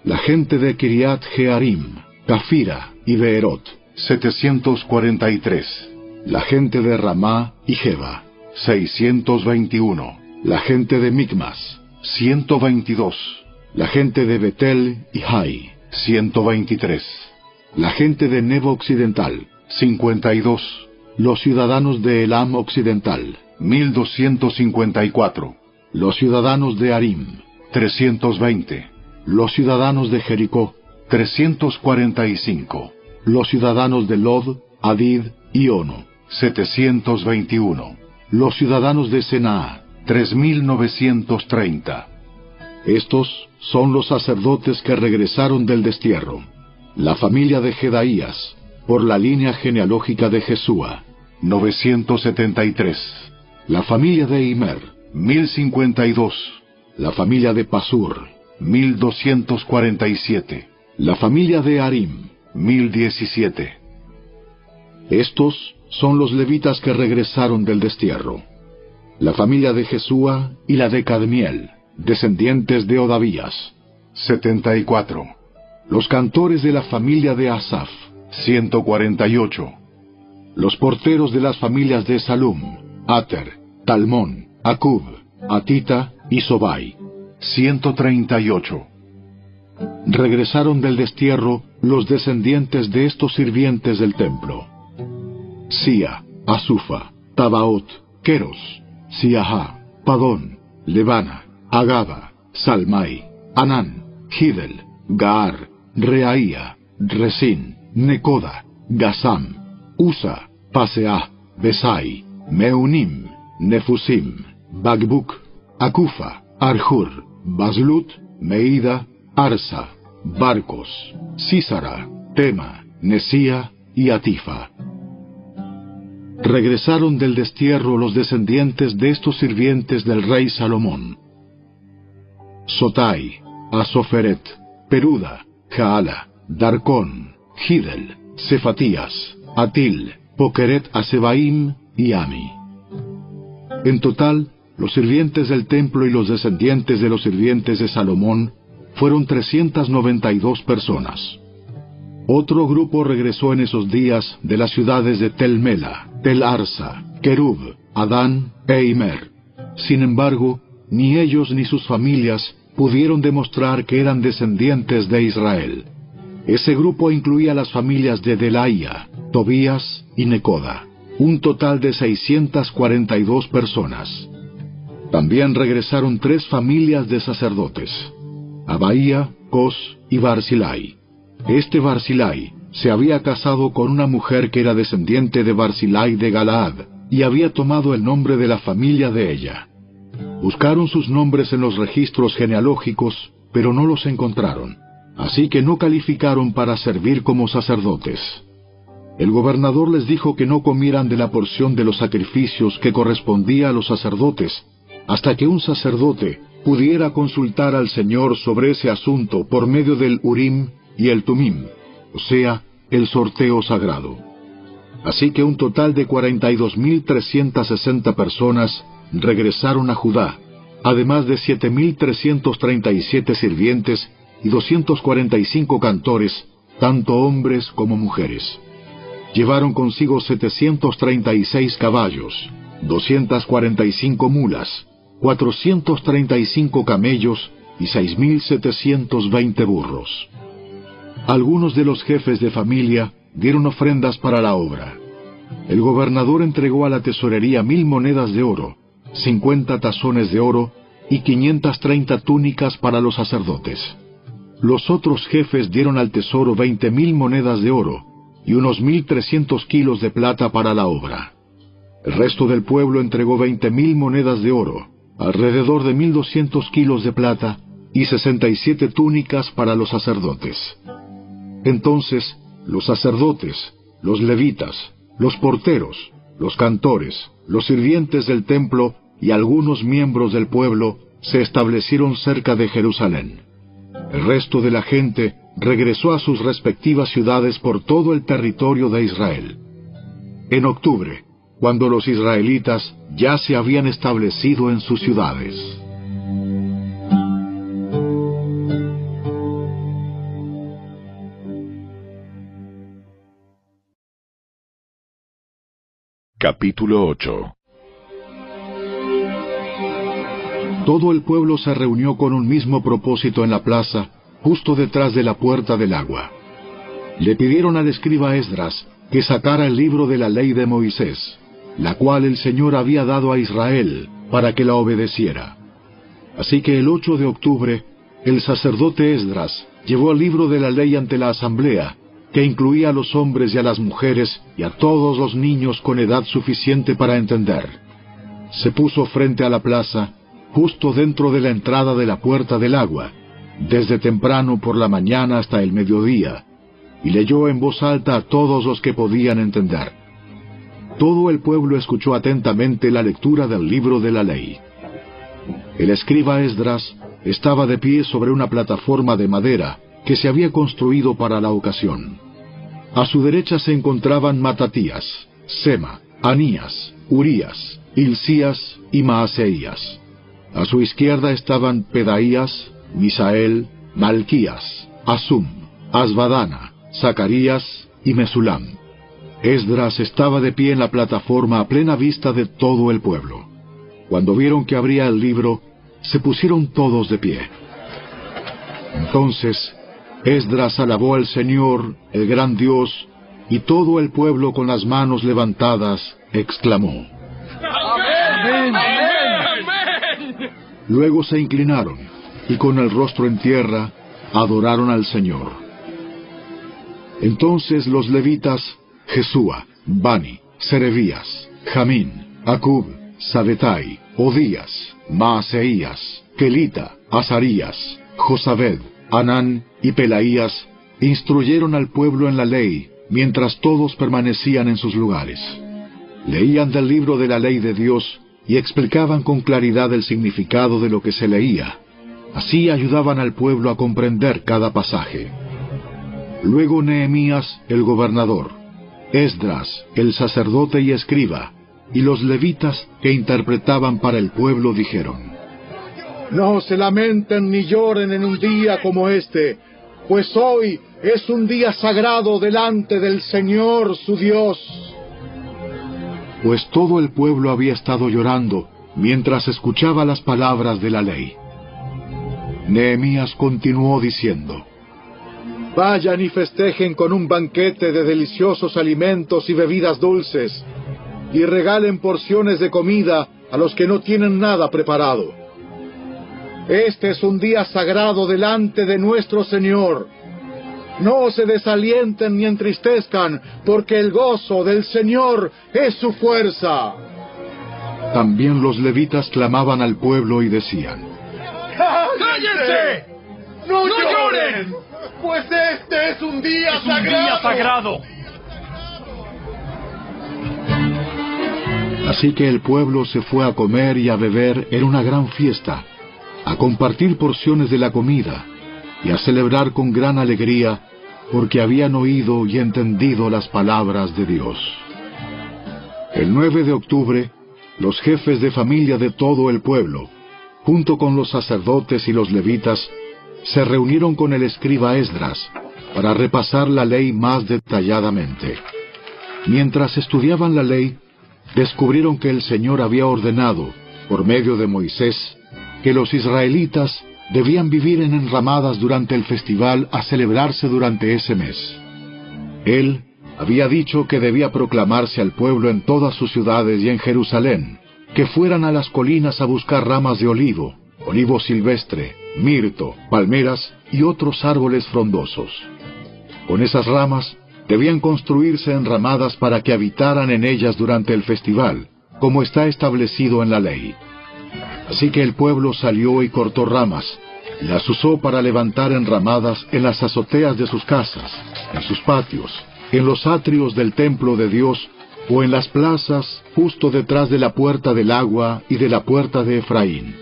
La gente de Kiriat Jearim, Cafira y Beerot, 743. La gente de Ramá y Jeba, 621. La gente de Micmas, 122. La gente de Betel y Hai, 123. La gente de Nebo Occidental, 52. Los ciudadanos de Elam Occidental, 1254. Los ciudadanos de Arim, 320. Los ciudadanos de Jericó, 345. Los ciudadanos de Lod, Hadid y Ono, 721. Los ciudadanos de Senaa, 3930. Estos son los sacerdotes que regresaron del destierro. La familia de Jedaías, por la línea genealógica de Jesúa, 973. La familia de Imer, 1052. La familia de Pasur, 1247. La familia de Arim, 1017. Estos son los levitas que regresaron del destierro. La familia de Jesúa y la de Cadmiel, descendientes de Odavías, 74. Los cantores de la familia de Asaf, 148. Los porteros de las familias de Salum, Ater, Talmón, Acub, Atita y Sobai, 138. Regresaron del destierro los descendientes de estos sirvientes del templo: Sia, Asufa, Tabaot, Keros, Siaha, Padón, Lebana, Agaba, Salmai, Anán, Gidel, Gaar, Reaía, Resín, Necoda, Gasam, Usa, Paseah, Besai, Meunim, Nefusim, Bagbuk, Akufa, Arjur, Baslut, Meida, Arsa, Barcos, Sísara, Tema, Nesía y Atifa. Regresaron del destierro los descendientes de estos sirvientes del rey Salomón: Sotai, Asoferet, Peruda, Jaala, Darcón, Gidel, Cefatías, Atil, Pokeret Asebaim y Ami. En total, los sirvientes del templo y los descendientes de los sirvientes de Salomón fueron 392 personas. Otro grupo regresó en esos días de las ciudades de Tel Mela, Tel Arsa, Kerub, Adán e Imer. Sin embargo, ni ellos ni sus familias pudieron demostrar que eran descendientes de Israel. Ese grupo incluía las familias de Delaía, Tobías y Necoda, un total de 642 personas. También regresaron 3 familias de sacerdotes: Abaía, Cos y Barzilai. Este Barzilai se había casado con una mujer que era descendiente de Barzilai de Galaad, y había tomado el nombre de la familia de ella. Buscaron sus nombres en los registros genealógicos, pero no los encontraron, así que no calificaron para servir como sacerdotes. El gobernador les dijo que no comieran de la porción de los sacrificios que correspondía a los sacerdotes, hasta que un sacerdote pudiera consultar al Señor sobre ese asunto por medio del Urim y el Tumim, o sea, el sorteo sagrado. Así que un total de 42.360 personas regresaron a Judá, además de 7.337 sirvientes y 245 cantores, tanto hombres como mujeres. Llevaron consigo 736 caballos, 245 mulas, 435 camellos y 6.720 burros. Algunos de los jefes de familia dieron ofrendas para la obra. El gobernador entregó a la tesorería 1,000 monedas de oro, 50 tazones de oro y 530 túnicas para los sacerdotes. Los otros jefes dieron al tesoro 20,000 monedas de oro y unos 1,300 kilos de plata para la obra. El resto del pueblo entregó 20,000 monedas de oro, alrededor de 1,200 kilos de plata y 67 túnicas para los sacerdotes. Entonces, los sacerdotes, los levitas, los porteros, los cantores, los sirvientes del templo y algunos miembros del pueblo se establecieron cerca de Jerusalén. El resto de la gente regresó a sus respectivas ciudades por todo el territorio de Israel. En octubre, cuando los israelitas ya se habían establecido en sus ciudades. Capítulo 8. Todo el pueblo se reunió con un mismo propósito en la plaza, justo detrás de la puerta del agua. Le pidieron al escriba Esdras que sacara el libro de la ley de Moisés, la cual el Señor había dado a Israel para que la obedeciera. Así que el 8 de octubre, el sacerdote Esdras llevó el libro de la ley ante la asamblea, que incluía a los hombres y a las mujeres y a todos los niños con edad suficiente para entender. Se puso frente a la plaza, justo dentro de la entrada de la puerta del agua, desde temprano por la mañana hasta el mediodía, y leyó en voz alta a todos los que podían entender. Todo el pueblo escuchó atentamente la lectura del libro de la ley. El escriba Esdras estaba de pie sobre una plataforma de madera que se había construido para la ocasión. A su derecha se encontraban Matatías, Sema, Anías, Urías, Hilcías y Maaseías. A su izquierda estaban Pedaías, Misael, Malquías, Asum, Asbadana, Zacarías y Mesulam. Esdras estaba de pie en la plataforma a plena vista de todo el pueblo. Cuando vieron que abría el libro, se pusieron todos de pie. Entonces, Esdras alabó al Señor, el gran Dios, y todo el pueblo con las manos levantadas exclamó: ¡Amén! ¡Amén! Luego se inclinaron, y con el rostro en tierra, adoraron al Señor. Entonces los levitas, Jesúa, Bani, Serebías, Jamín, Acub, Sabetai, Odías, Maaseías, Kelita, Azarías, Josabed, Anán y Pelaías instruyeron al pueblo en la ley, mientras todos permanecían en sus lugares. Leían del libro de la ley de Dios y explicaban con claridad el significado de lo que se leía. Así ayudaban al pueblo a comprender cada pasaje. Luego Nehemías, el gobernador, Esdras, el sacerdote y escriba, y los levitas que interpretaban para el pueblo dijeron: No se lamenten ni lloren en un día como este, pues hoy es un día sagrado delante del Señor su Dios. pues todo el pueblo había estado llorando mientras escuchaba las palabras de la ley. Nehemías continuó diciendo: Vayan y festejen con un banquete de deliciosos alimentos y bebidas dulces, y regalen porciones de comida a los que no tienen nada preparado. Este es un día sagrado delante de nuestro Señor. No se desalienten ni entristezcan, porque el gozo del Señor es su fuerza. También los levitas clamaban al pueblo y decían: ¡Cállense! ¡No lloren! Pues este es un día sagrado. Así que el pueblo se fue a comer y a beber en una gran fiesta, a compartir porciones de la comida y a celebrar con gran alegría, porque habían oído y entendido las palabras de Dios. El 9 de octubre, los jefes de familia de todo el pueblo, junto con los sacerdotes y los levitas, se reunieron con el escriba Esdras para repasar la ley más detalladamente. Mientras estudiaban la ley, descubrieron que el Señor había ordenado, por medio de Moisés, que los israelitas debían vivir en enramadas durante el festival a celebrarse durante ese mes. Él había dicho que debía proclamarse al pueblo en todas sus ciudades y en Jerusalén, que fueran a las colinas a buscar ramas de olivo, olivo silvestre, mirto, palmeras y otros árboles frondosos. Con esas ramas debían construirse enramadas para que habitaran en ellas durante el festival, como está establecido en la ley. Así que el pueblo salió y cortó ramas, y las usó para levantar enramadas en las azoteas de sus casas, en sus patios, en los atrios del templo de Dios, o en las plazas justo detrás de la puerta del agua y de la puerta de Efraín.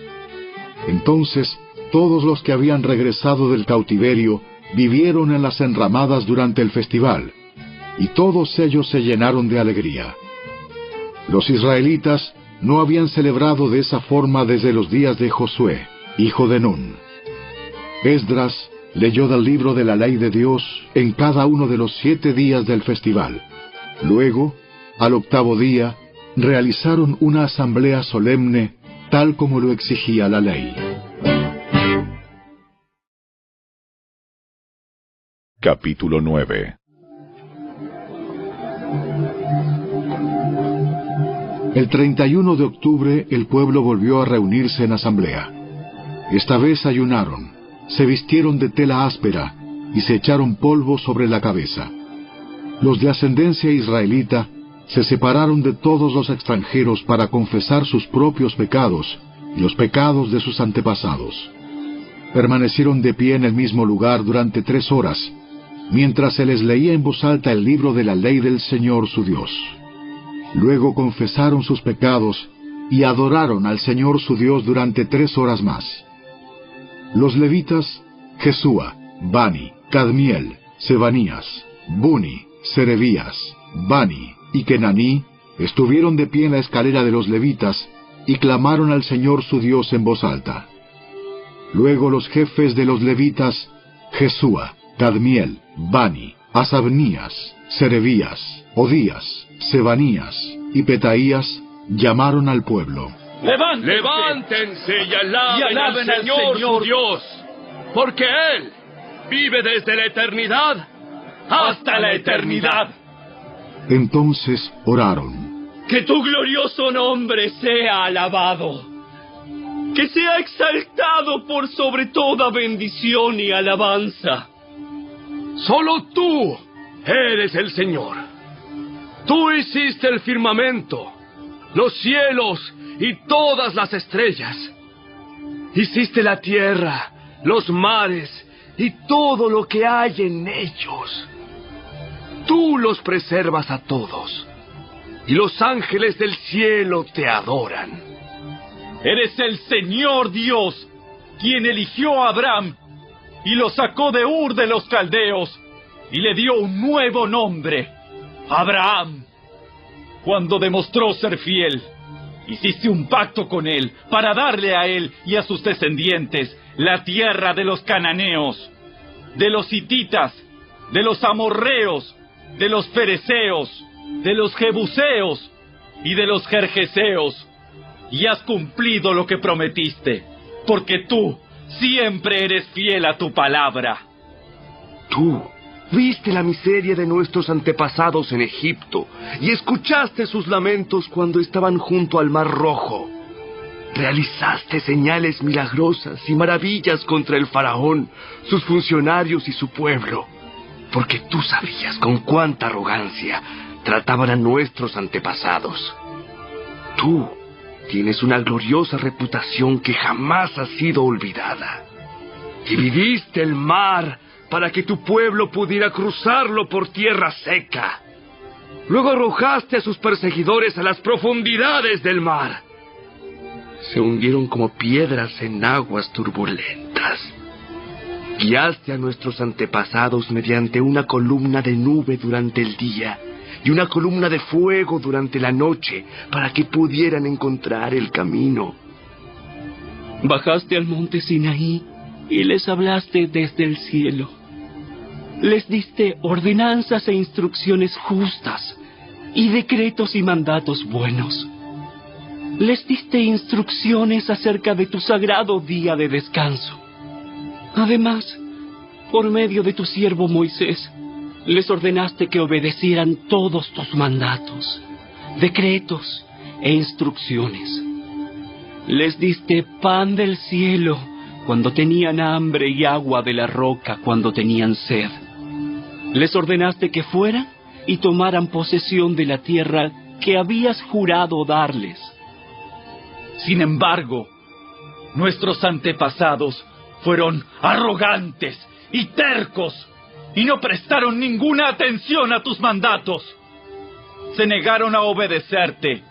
Entonces todos los que habían regresado del cautiverio vivieron en las enramadas durante el festival, y todos ellos se llenaron de alegría. Los israelitas no habían celebrado de esa forma desde los días de Josué, hijo de Nun. Esdras leyó del libro de la ley de Dios en cada uno de los 7 días del festival. Luego, al 8º día, realizaron una asamblea solemne, tal como lo exigía la ley. Capítulo 9. El 31 de octubre el pueblo volvió a reunirse en asamblea. Esta vez ayunaron, se vistieron de tela áspera y se echaron polvo sobre la cabeza. Los de ascendencia israelita se separaron de todos los extranjeros para confesar sus propios pecados y los pecados de sus antepasados. Permanecieron de pie en el mismo lugar durante 3 horas, mientras se les leía en voz alta el libro de la ley del Señor su Dios. Luego confesaron sus pecados y adoraron al Señor su Dios durante 3 horas más. Los levitas, Jesúa, Bani, Cadmiel, Sebanías, Buni, Serebías, Bani y Kenaní, estuvieron de pie en la escalera de los levitas y clamaron al Señor su Dios en voz alta. Luego los jefes de los levitas, Jesúa, Cadmiel, Bani, Asabnías, Serebías, Odías, Sebanías y Petaías, llamaron al pueblo. ¡Levántense y alaben al Señor su Dios! Porque Él vive desde la eternidad hasta la eternidad. Entonces oraron. Que tu glorioso nombre sea alabado, que sea exaltado por sobre toda bendición y alabanza. Solo tú eres el Señor. Tú hiciste el firmamento, los cielos y todas las estrellas. Hiciste la tierra, los mares y todo lo que hay en ellos. Tú los preservas a todos, y los ángeles del cielo te adoran. Eres el Señor Dios, quien eligió a Abraham y lo sacó de Ur de los Caldeos y le dio un nuevo nombre, Abraham. Cuando demostró ser fiel, hiciste un pacto con él para darle a él y a sus descendientes la tierra de los cananeos, de los hititas, de los amorreos, de los fereceos, de los jebuseos y de los jerjeseos, y has cumplido lo que prometiste, porque tú siempre eres fiel a tu palabra. Tú viste la miseria de nuestros antepasados en Egipto y escuchaste sus lamentos cuando estaban junto al Mar Rojo. Realizaste señales milagrosas y maravillas contra el faraón, sus funcionarios y su pueblo, porque tú sabías con cuánta arrogancia trataban a nuestros antepasados. Tú tienes una gloriosa reputación que jamás ha sido olvidada. Dividiste el mar para que tu pueblo pudiera cruzarlo por tierra seca. Luego arrojaste a sus perseguidores a las profundidades del mar. Se hundieron como piedras en aguas turbulentas. Guiaste a nuestros antepasados mediante una columna de nube durante el día y una columna de fuego durante la noche para que pudieran encontrar el camino. Bajaste al monte Sinaí y les hablaste desde el cielo. Les diste ordenanzas e instrucciones justas y decretos y mandatos buenos. Les diste instrucciones acerca de tu sagrado día de descanso. Además, por medio de tu siervo Moisés, les ordenaste que obedecieran todos tus mandatos, decretos e instrucciones. Les diste pan del cielo cuando tenían hambre y agua de la roca cuando tenían sed. Les ordenaste que fueran y tomaran posesión de la tierra que habías jurado darles. Sin embargo, nuestros antepasados fueron arrogantes y tercos y no prestaron ninguna atención a tus mandatos. Se negaron a obedecerte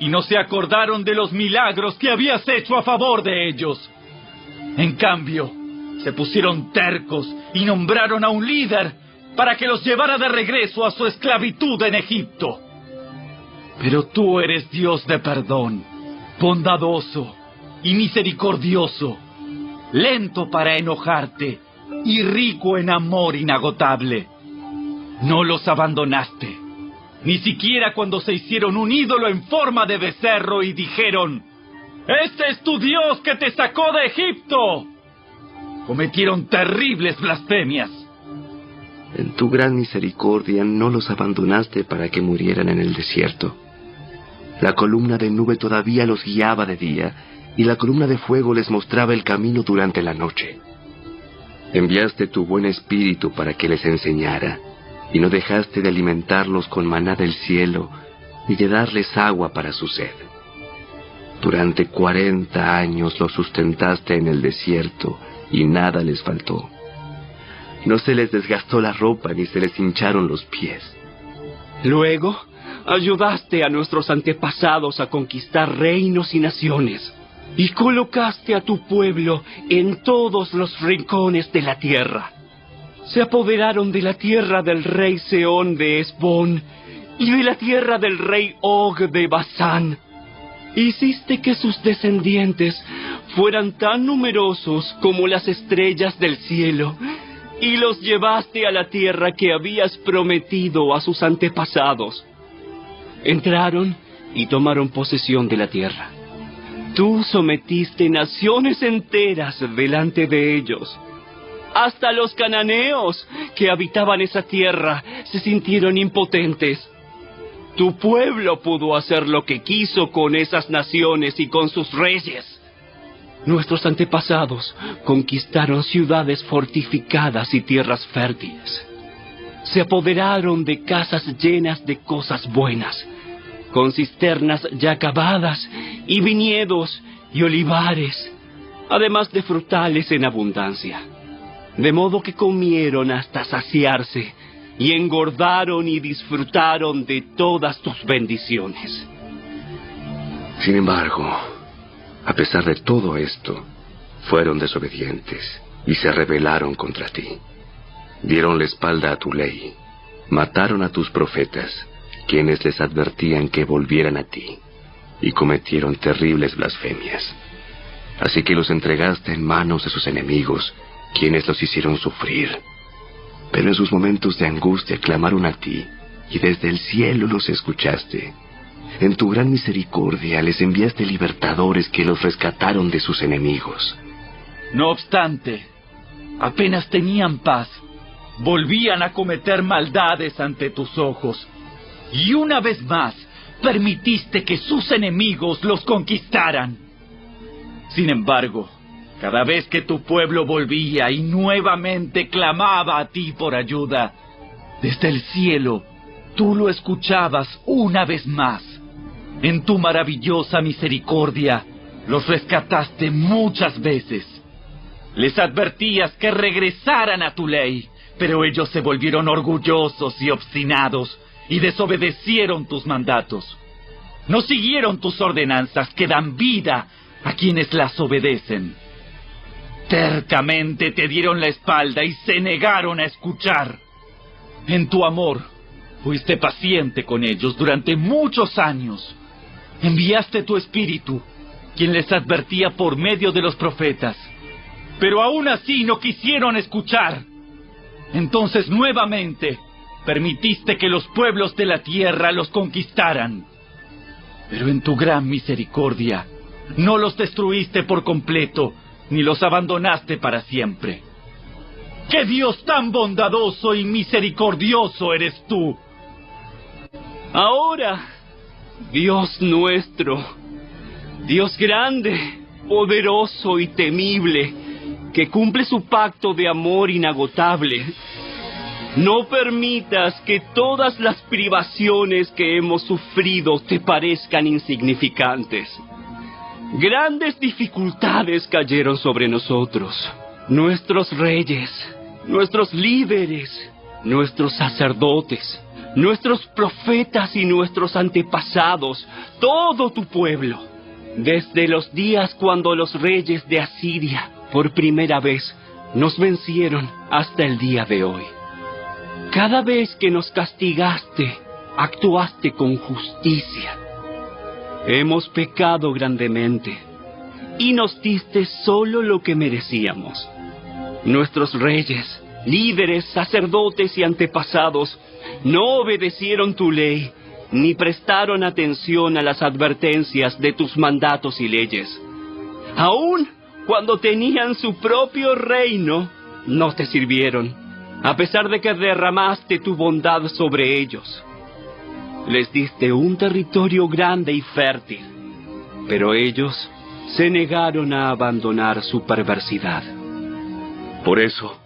y no se acordaron de los milagros que habías hecho a favor de ellos. En cambio, se pusieron tercos y nombraron a un líder para que los llevara de regreso a su esclavitud en Egipto. Pero tú eres Dios de perdón, bondadoso y misericordioso, lento para enojarte y rico en amor inagotable. No los abandonaste, ni siquiera cuando se hicieron un ídolo en forma de becerro y dijeron: «¡Este es tu Dios que te sacó de Egipto!». Cometieron terribles blasfemias. En tu gran misericordia no los abandonaste para que murieran en el desierto. La columna de nube todavía los guiaba de día, y la columna de fuego les mostraba el camino durante la noche. Enviaste tu buen espíritu para que les enseñara, y no dejaste de alimentarlos con maná del cielo, ni de darles agua para su sed. Durante 40 años los sustentaste en el desierto, y nada les faltó. No se les desgastó la ropa ni se les hincharon los pies. Luego, ayudaste a nuestros antepasados a conquistar reinos y naciones, y colocaste a tu pueblo en todos los rincones de la tierra. Se apoderaron de la tierra del rey Sehón de Hesbón y de la tierra del rey Og de Basán. Hiciste que sus descendientes fueran tan numerosos como las estrellas del cielo, y los llevaste a la tierra que habías prometido a sus antepasados. Entraron y tomaron posesión de la tierra. Tú sometiste naciones enteras delante de ellos. Hasta los cananeos que habitaban esa tierra se sintieron impotentes. Tu pueblo pudo hacer lo que quiso con esas naciones y con sus reyes. Nuestros antepasados conquistaron ciudades fortificadas y tierras fértiles. Se apoderaron de casas llenas de cosas buenas, con cisternas ya cavadas y viñedos y olivares, además de frutales en abundancia. De modo que comieron hasta saciarse y engordaron y disfrutaron de todas tus bendiciones. Sin embargo, a pesar de todo esto, fueron desobedientes y se rebelaron contra ti. Dieron la espalda a tu ley, mataron a tus profetas, quienes les advertían que volvieran a ti, y cometieron terribles blasfemias. Así que los entregaste en manos de sus enemigos, quienes los hicieron sufrir. Pero en sus momentos de angustia clamaron a ti, y desde el cielo los escuchaste. En tu gran misericordia les enviaste libertadores que los rescataron de sus enemigos. No obstante, apenas tenían paz, volvían a cometer maldades ante tus ojos. Y una vez más, permitiste que sus enemigos los conquistaran. Sin embargo, cada vez que tu pueblo volvía y nuevamente clamaba a ti por ayuda, desde el cielo, tú lo escuchabas una vez más. En tu maravillosa misericordia, los rescataste muchas veces. Les advertías que regresaran a tu ley, pero ellos se volvieron orgullosos y obstinados y desobedecieron tus mandatos. No siguieron tus ordenanzas que dan vida a quienes las obedecen. Tercamente te dieron la espalda y se negaron a escuchar. En tu amor, fuiste paciente con ellos durante muchos años. Enviaste tu espíritu, quien les advertía por medio de los profetas. Pero aún así no quisieron escuchar. Entonces nuevamente permitiste que los pueblos de la tierra los conquistaran. Pero en tu gran misericordia no los destruiste por completo, ni los abandonaste para siempre. ¡Qué Dios tan bondadoso y misericordioso eres tú! Ahora, Dios nuestro, Dios grande, poderoso y temible, que cumple su pacto de amor inagotable, no permitas que todas las privaciones que hemos sufrido te parezcan insignificantes. Grandes dificultades cayeron sobre nosotros, nuestros reyes, nuestros líderes, nuestros sacerdotes, nuestros profetas y nuestros antepasados, todo tu pueblo, desde los días cuando los reyes de Asiria, por primera vez, nos vencieron hasta el día de hoy. Cada vez que nos castigaste, actuaste con justicia. Hemos pecado grandemente y nos diste solo lo que merecíamos. Nuestros reyes, líderes, sacerdotes y antepasados no obedecieron tu ley ni prestaron atención a las advertencias de tus mandatos y leyes. Aún cuando tenían su propio reino, no te sirvieron, a pesar de que derramaste tu bondad sobre ellos. Les diste un territorio grande y fértil, pero ellos se negaron a abandonar su perversidad. Por eso,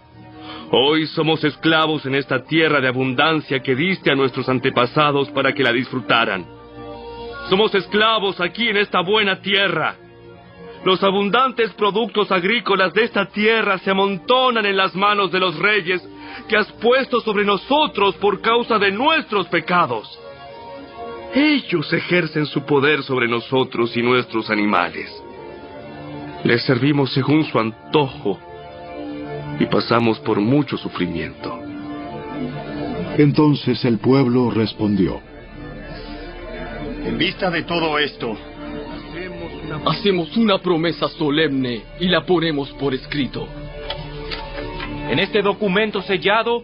hoy somos esclavos en esta tierra de abundancia que diste a nuestros antepasados para que la disfrutaran. Somos esclavos aquí en esta buena tierra. Los abundantes productos agrícolas de esta tierra se amontonan en las manos de los reyes que has puesto sobre nosotros por causa de nuestros pecados. Ellos ejercen su poder sobre nosotros y nuestros animales. Les servimos según su antojo y pasamos por mucho sufrimiento. Entonces el pueblo respondió: En vista de todo esto, hacemos una promesa solemne y la ponemos por escrito. En este documento sellado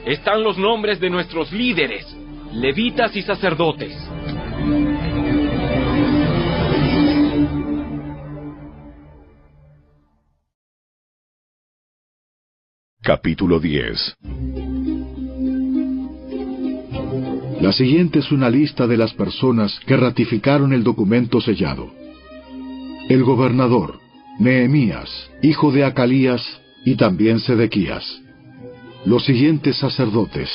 están los nombres de nuestros líderes, levitas y sacerdotes. Capítulo 10. La siguiente es una lista de las personas que ratificaron el documento sellado. El gobernador, Nehemías, hijo de Acalías, y también Sedequías. Los siguientes sacerdotes: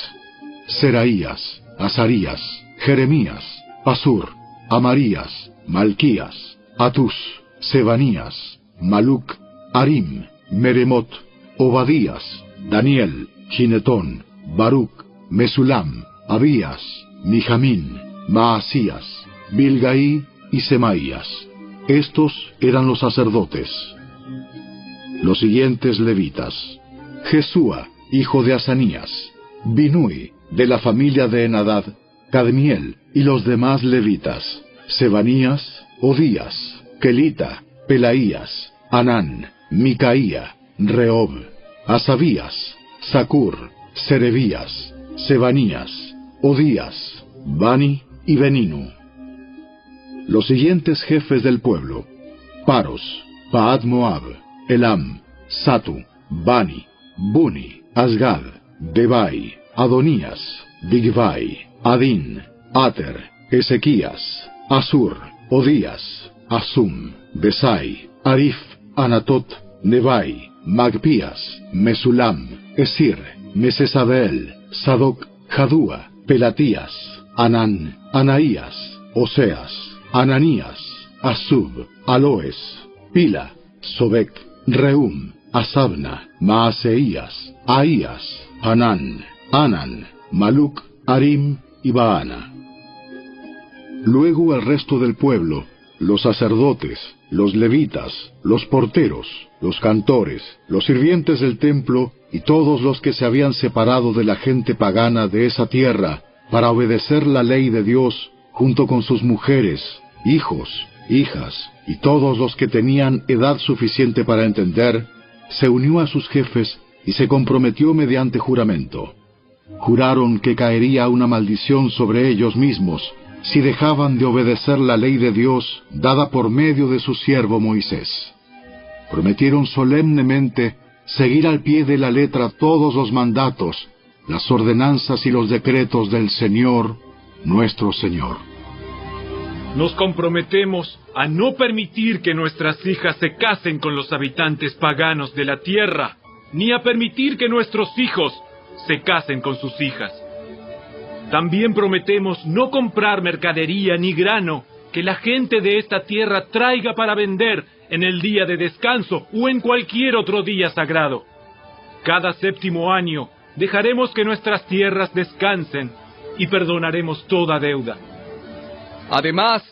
Seraías, Azarías, Jeremías, Pasur, Amarías, Malquías, Atús, Sebanías, Maluc, Harim, Meremot, Obadías, Daniel, Ginetón, Baruc, Mesulam, Abías, Mijamín, Maasías, Bilgaí y Semaías. Estos eran los sacerdotes. Los siguientes levitas: Jesúa, hijo de Asanías, Binui, de la familia de Enadad, Cadmiel y los demás levitas: Sebanías, Odías, Kelita, Pelaías, Anán, Micaía, Rehob, Asabías, Zacur, Serebías, Sebanías, Odías, Bani y Beninu. Los siguientes jefes del pueblo: Paros, Paad Moab, Elam, Satu, Bani, Buni, Asgad, Debai, Adonías, Bigvai, Adin, Ater, Ezequías, Asur, Odías, Asum, Besai, Arif, Anatot, Nebai, Magpías, Mesulam, Esir, Mesesabel, Sadoc, Jadúa, Pelatías, Anán, Anaías, Oseas, Ananías, Asub, Aloes, Pila, Sobek, Reum, Asabna, Maaseías, Ahías, Hanán, Anan, Maluc, Arim y Baana. Luego el resto del pueblo, los sacerdotes, los levitas, los porteros, los cantores, los sirvientes del templo y todos los que se habían separado de la gente pagana de esa tierra para obedecer la ley de Dios, junto con sus mujeres, hijos, hijas y todos los que tenían edad suficiente para entender, se unió a sus jefes y se comprometió mediante juramento. Juraron que caería una maldición sobre ellos mismos si dejaban de obedecer la ley de Dios dada por medio de su siervo Moisés. Prometieron solemnemente seguir al pie de la letra todos los mandatos, las ordenanzas y los decretos del Señor, nuestro Señor. Nos comprometemos a no permitir que nuestras hijas se casen con los habitantes paganos de la tierra, ni a permitir que nuestros hijos se casen con sus hijas. También prometemos no comprar mercadería ni grano que la gente de esta tierra traiga para vender en el día de descanso o en cualquier otro día sagrado. Cada 7º año dejaremos que nuestras tierras descansen y perdonaremos toda deuda. Además,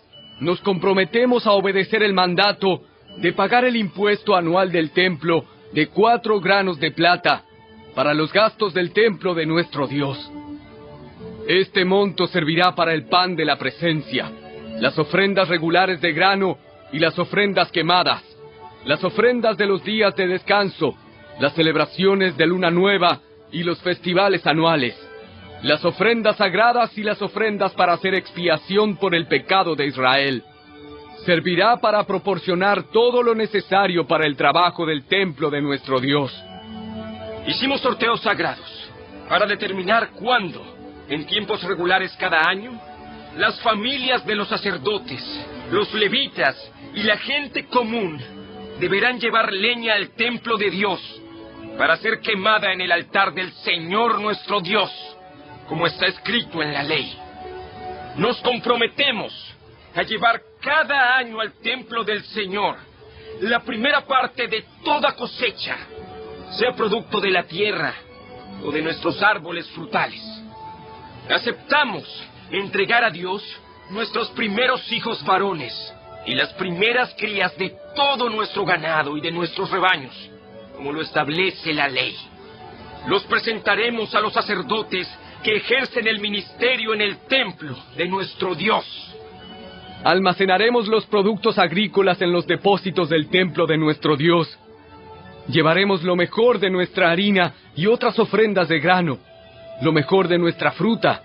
nos comprometemos a obedecer el mandato de pagar el impuesto anual del templo de 4 granos de plata para los gastos del templo de nuestro Dios. Este monto servirá para el pan de la presencia, las ofrendas regulares de grano y las ofrendas quemadas, las ofrendas de los días de descanso, las celebraciones de luna nueva y los festivales anuales, las ofrendas sagradas y las ofrendas para hacer expiación por el pecado de Israel. Servirá para proporcionar todo lo necesario para el trabajo del templo de nuestro Dios. Hicimos sorteos sagrados para determinar cuándo, en tiempos regulares cada año, las familias de los sacerdotes, los levitas y la gente común deberán llevar leña al templo de Dios para ser quemada en el altar del Señor nuestro Dios, como está escrito en la ley. Nos comprometemos a llevar cada año al templo del Señor la primera parte de toda cosecha, sea producto de la tierra o de nuestros árboles frutales. Aceptamos entregar a Dios nuestros primeros hijos varones y las primeras crías de todo nuestro ganado y de nuestros rebaños, como lo establece la ley. Los presentaremos a los sacerdotes que ejercen el ministerio en el templo de nuestro Dios. Almacenaremos los productos agrícolas en los depósitos del templo de nuestro Dios. Llevaremos lo mejor de nuestra harina y otras ofrendas de grano, lo mejor de nuestra fruta,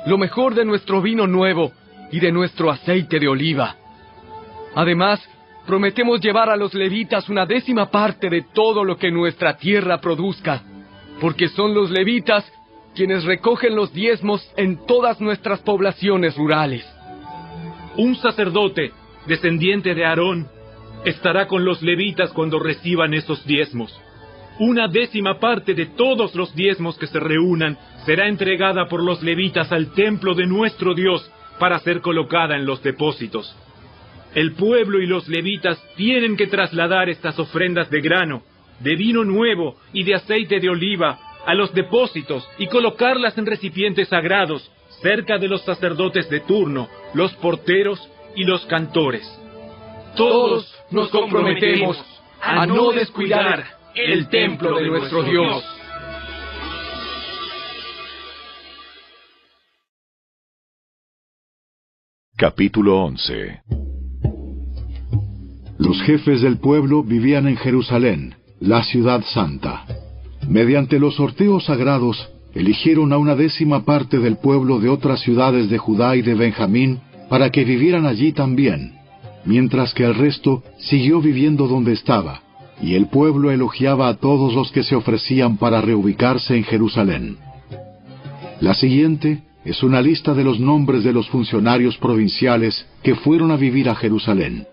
lo mejor de nuestro vino nuevo y de nuestro aceite de oliva. Además, prometemos llevar a los levitas 1/10 parte de todo lo que nuestra tierra produzca, porque son los levitas quienes recogen los diezmos en todas nuestras poblaciones rurales. Un sacerdote, descendiente de Aarón, estará con los levitas cuando reciban esos diezmos. 1/10 parte de todos los diezmos que se reúnan será entregada por los levitas al templo de nuestro Dios para ser colocada en los depósitos. El pueblo y los levitas tienen que trasladar estas ofrendas de grano, de vino nuevo y de aceite de oliva a los depósitos y colocarlas en recipientes sagrados cerca de los sacerdotes de turno, los porteros y los cantores. Todos nos comprometemos a no descuidar el templo de nuestro Dios. Capítulo 11. Los jefes del pueblo vivían en Jerusalén, la ciudad santa. Mediante los sorteos sagrados, eligieron a 1/10 parte del pueblo de otras ciudades de Judá y de Benjamín para que vivieran allí también, mientras que el resto siguió viviendo donde estaba, y el pueblo elogiaba a todos los que se ofrecían para reubicarse en Jerusalén. La siguiente es una lista de los nombres de los funcionarios provinciales que fueron a vivir a Jerusalén.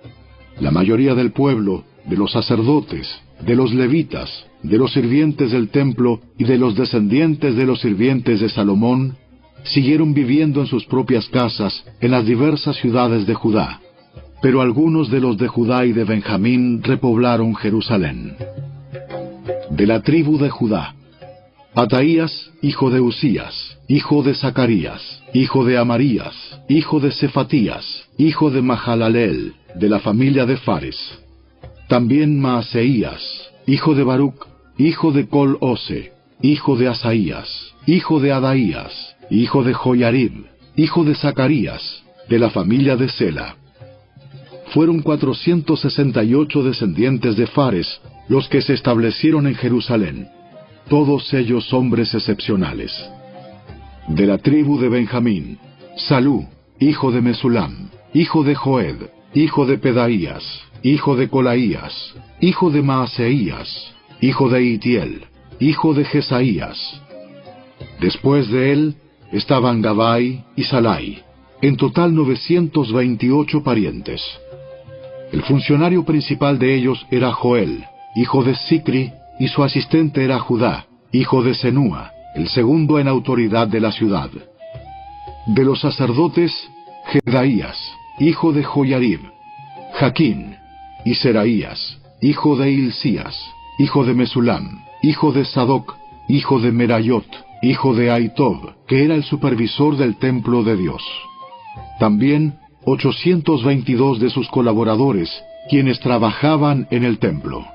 La mayoría del pueblo, de los sacerdotes, de los levitas, de los sirvientes del templo y de los descendientes de los sirvientes de Salomón, siguieron viviendo en sus propias casas en las diversas ciudades de Judá. Pero algunos de los de Judá y de Benjamín repoblaron Jerusalén. De la tribu de Judá: Ataías, hijo de Usías, hijo de Zacarías, hijo de Amarías, hijo de Cefatías, hijo de Mahalaleel, de la familia de Fares. También Maaseías, hijo de Baruc, hijo de Col-Ose, hijo de Asaías, hijo de Adaías, hijo de Joyarib, hijo de Zacarías, de la familia de Sela. Fueron 468 descendientes de Fares los que se establecieron en Jerusalén, todos ellos hombres excepcionales. De la tribu de Benjamín: Salú, hijo de Mesulam, hijo de Joed, hijo de Pedaías, hijo de Colaías, hijo de Maaseías, hijo de Itiel, hijo de Jesaías. Después de él estaban Gabai y Salai, en total 928 parientes. El funcionario principal de ellos era Joel, hijo de Sicri, y su asistente era Judá, hijo de Senúa, el segundo en autoridad de la ciudad. De los sacerdotes: Jedaías, hijo de Joyarib, Jaquín, y Seraías, hijo de Hilcías, hijo de Mesulam, hijo de Sadoc, hijo de Merayot, hijo de Aitob, que era el supervisor del templo de Dios. También 822 de sus colaboradores, quienes trabajaban en el templo.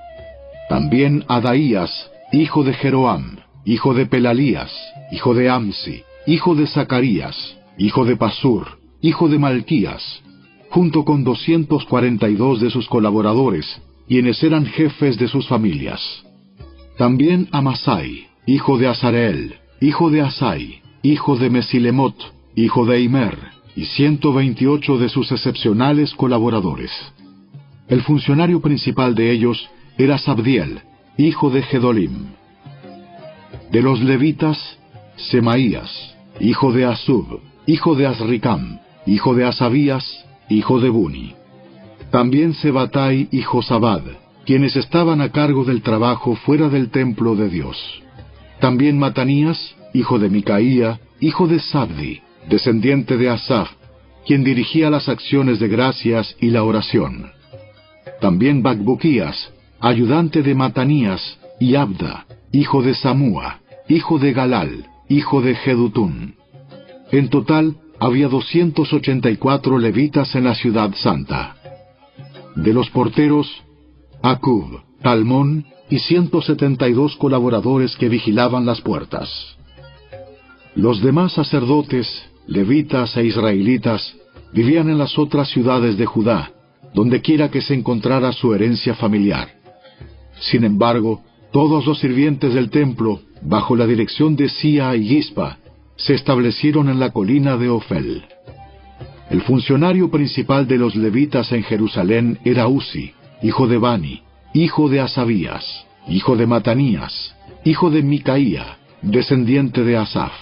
También Adaías, hijo de Jeroam, hijo de Pelalías, hijo de Amsi, hijo de Zacarías, hijo de Pasur, hijo de Malquías, junto con 242 de sus colaboradores, quienes eran jefes de sus familias. También Amasai, hijo de Azareel, hijo de Asai, hijo de Mesilemot, hijo de Imer, y 128 de sus excepcionales colaboradores. El funcionario principal de ellos era Sabdiel, hijo de Gedolim. De los levitas: Semaías, hijo de Asub, hijo de Azricam, hijo de Asabías, hijo de Buni. También Sebatai y Josabad, quienes estaban a cargo del trabajo fuera del templo de Dios. También Matanías, hijo de Micaía, hijo de Sabdi, descendiente de Asaf, quien dirigía las acciones de gracias y la oración. También Bacbuquías, ayudante de Matanías, y Abda, hijo de Samúa, hijo de Galal, hijo de Jedutún. En total había 284 levitas en la ciudad santa. De los porteros: Acub, Talmón y 172 colaboradores que vigilaban las puertas. Los demás sacerdotes, levitas e israelitas vivían en las otras ciudades de Judá, donde quiera que se encontrara su herencia familiar. Sin embargo, todos los sirvientes del templo, bajo la dirección de Sia y Gispa, se establecieron en la colina de Ofel. El funcionario principal de los levitas en Jerusalén era Uzi, hijo de Bani, hijo de Asabías, hijo de Matanías, hijo de Micaía, descendiente de Asaf.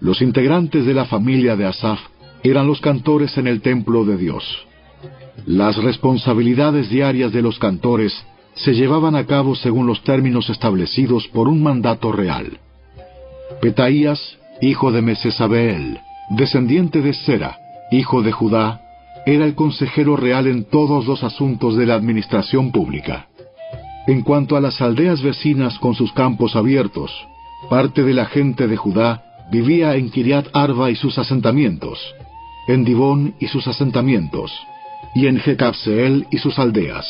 Los integrantes de la familia de Asaf eran los cantores en el templo de Dios. Las responsabilidades diarias de los cantores se llevaban a cabo según los términos establecidos por un mandato real. Petaías, hijo de Mesesabeel, descendiente de Sera, hijo de Judá, era el consejero real en todos los asuntos de la administración pública. En cuanto a las aldeas vecinas con sus campos abiertos, parte de la gente de Judá vivía en Kiriat Arba y sus asentamientos, en Dibón y sus asentamientos, y en Jecabseel y sus aldeas.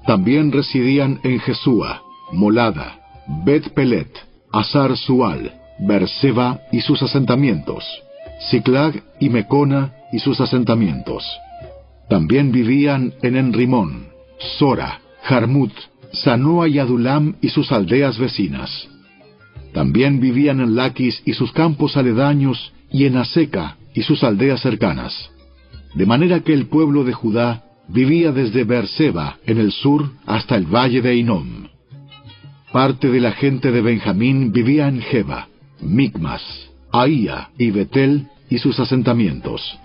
También residían en Jesúa, Molada, Bet Pelet, Azar Sual, Berseba y sus asentamientos, Siclag y Mecona y sus asentamientos. También vivían en Enrimón, Sora, Jarmut, Sanoa y Adulam y sus aldeas vecinas. También vivían en Laquis y sus campos aledaños, y en Aseca y sus aldeas cercanas, de manera que el pueblo de Judá vivía desde Beerseba en el sur hasta el valle de Hinnom. Parte de la gente de Benjamín vivía en Geba, Micmas, Ahía y Betel y sus asentamientos.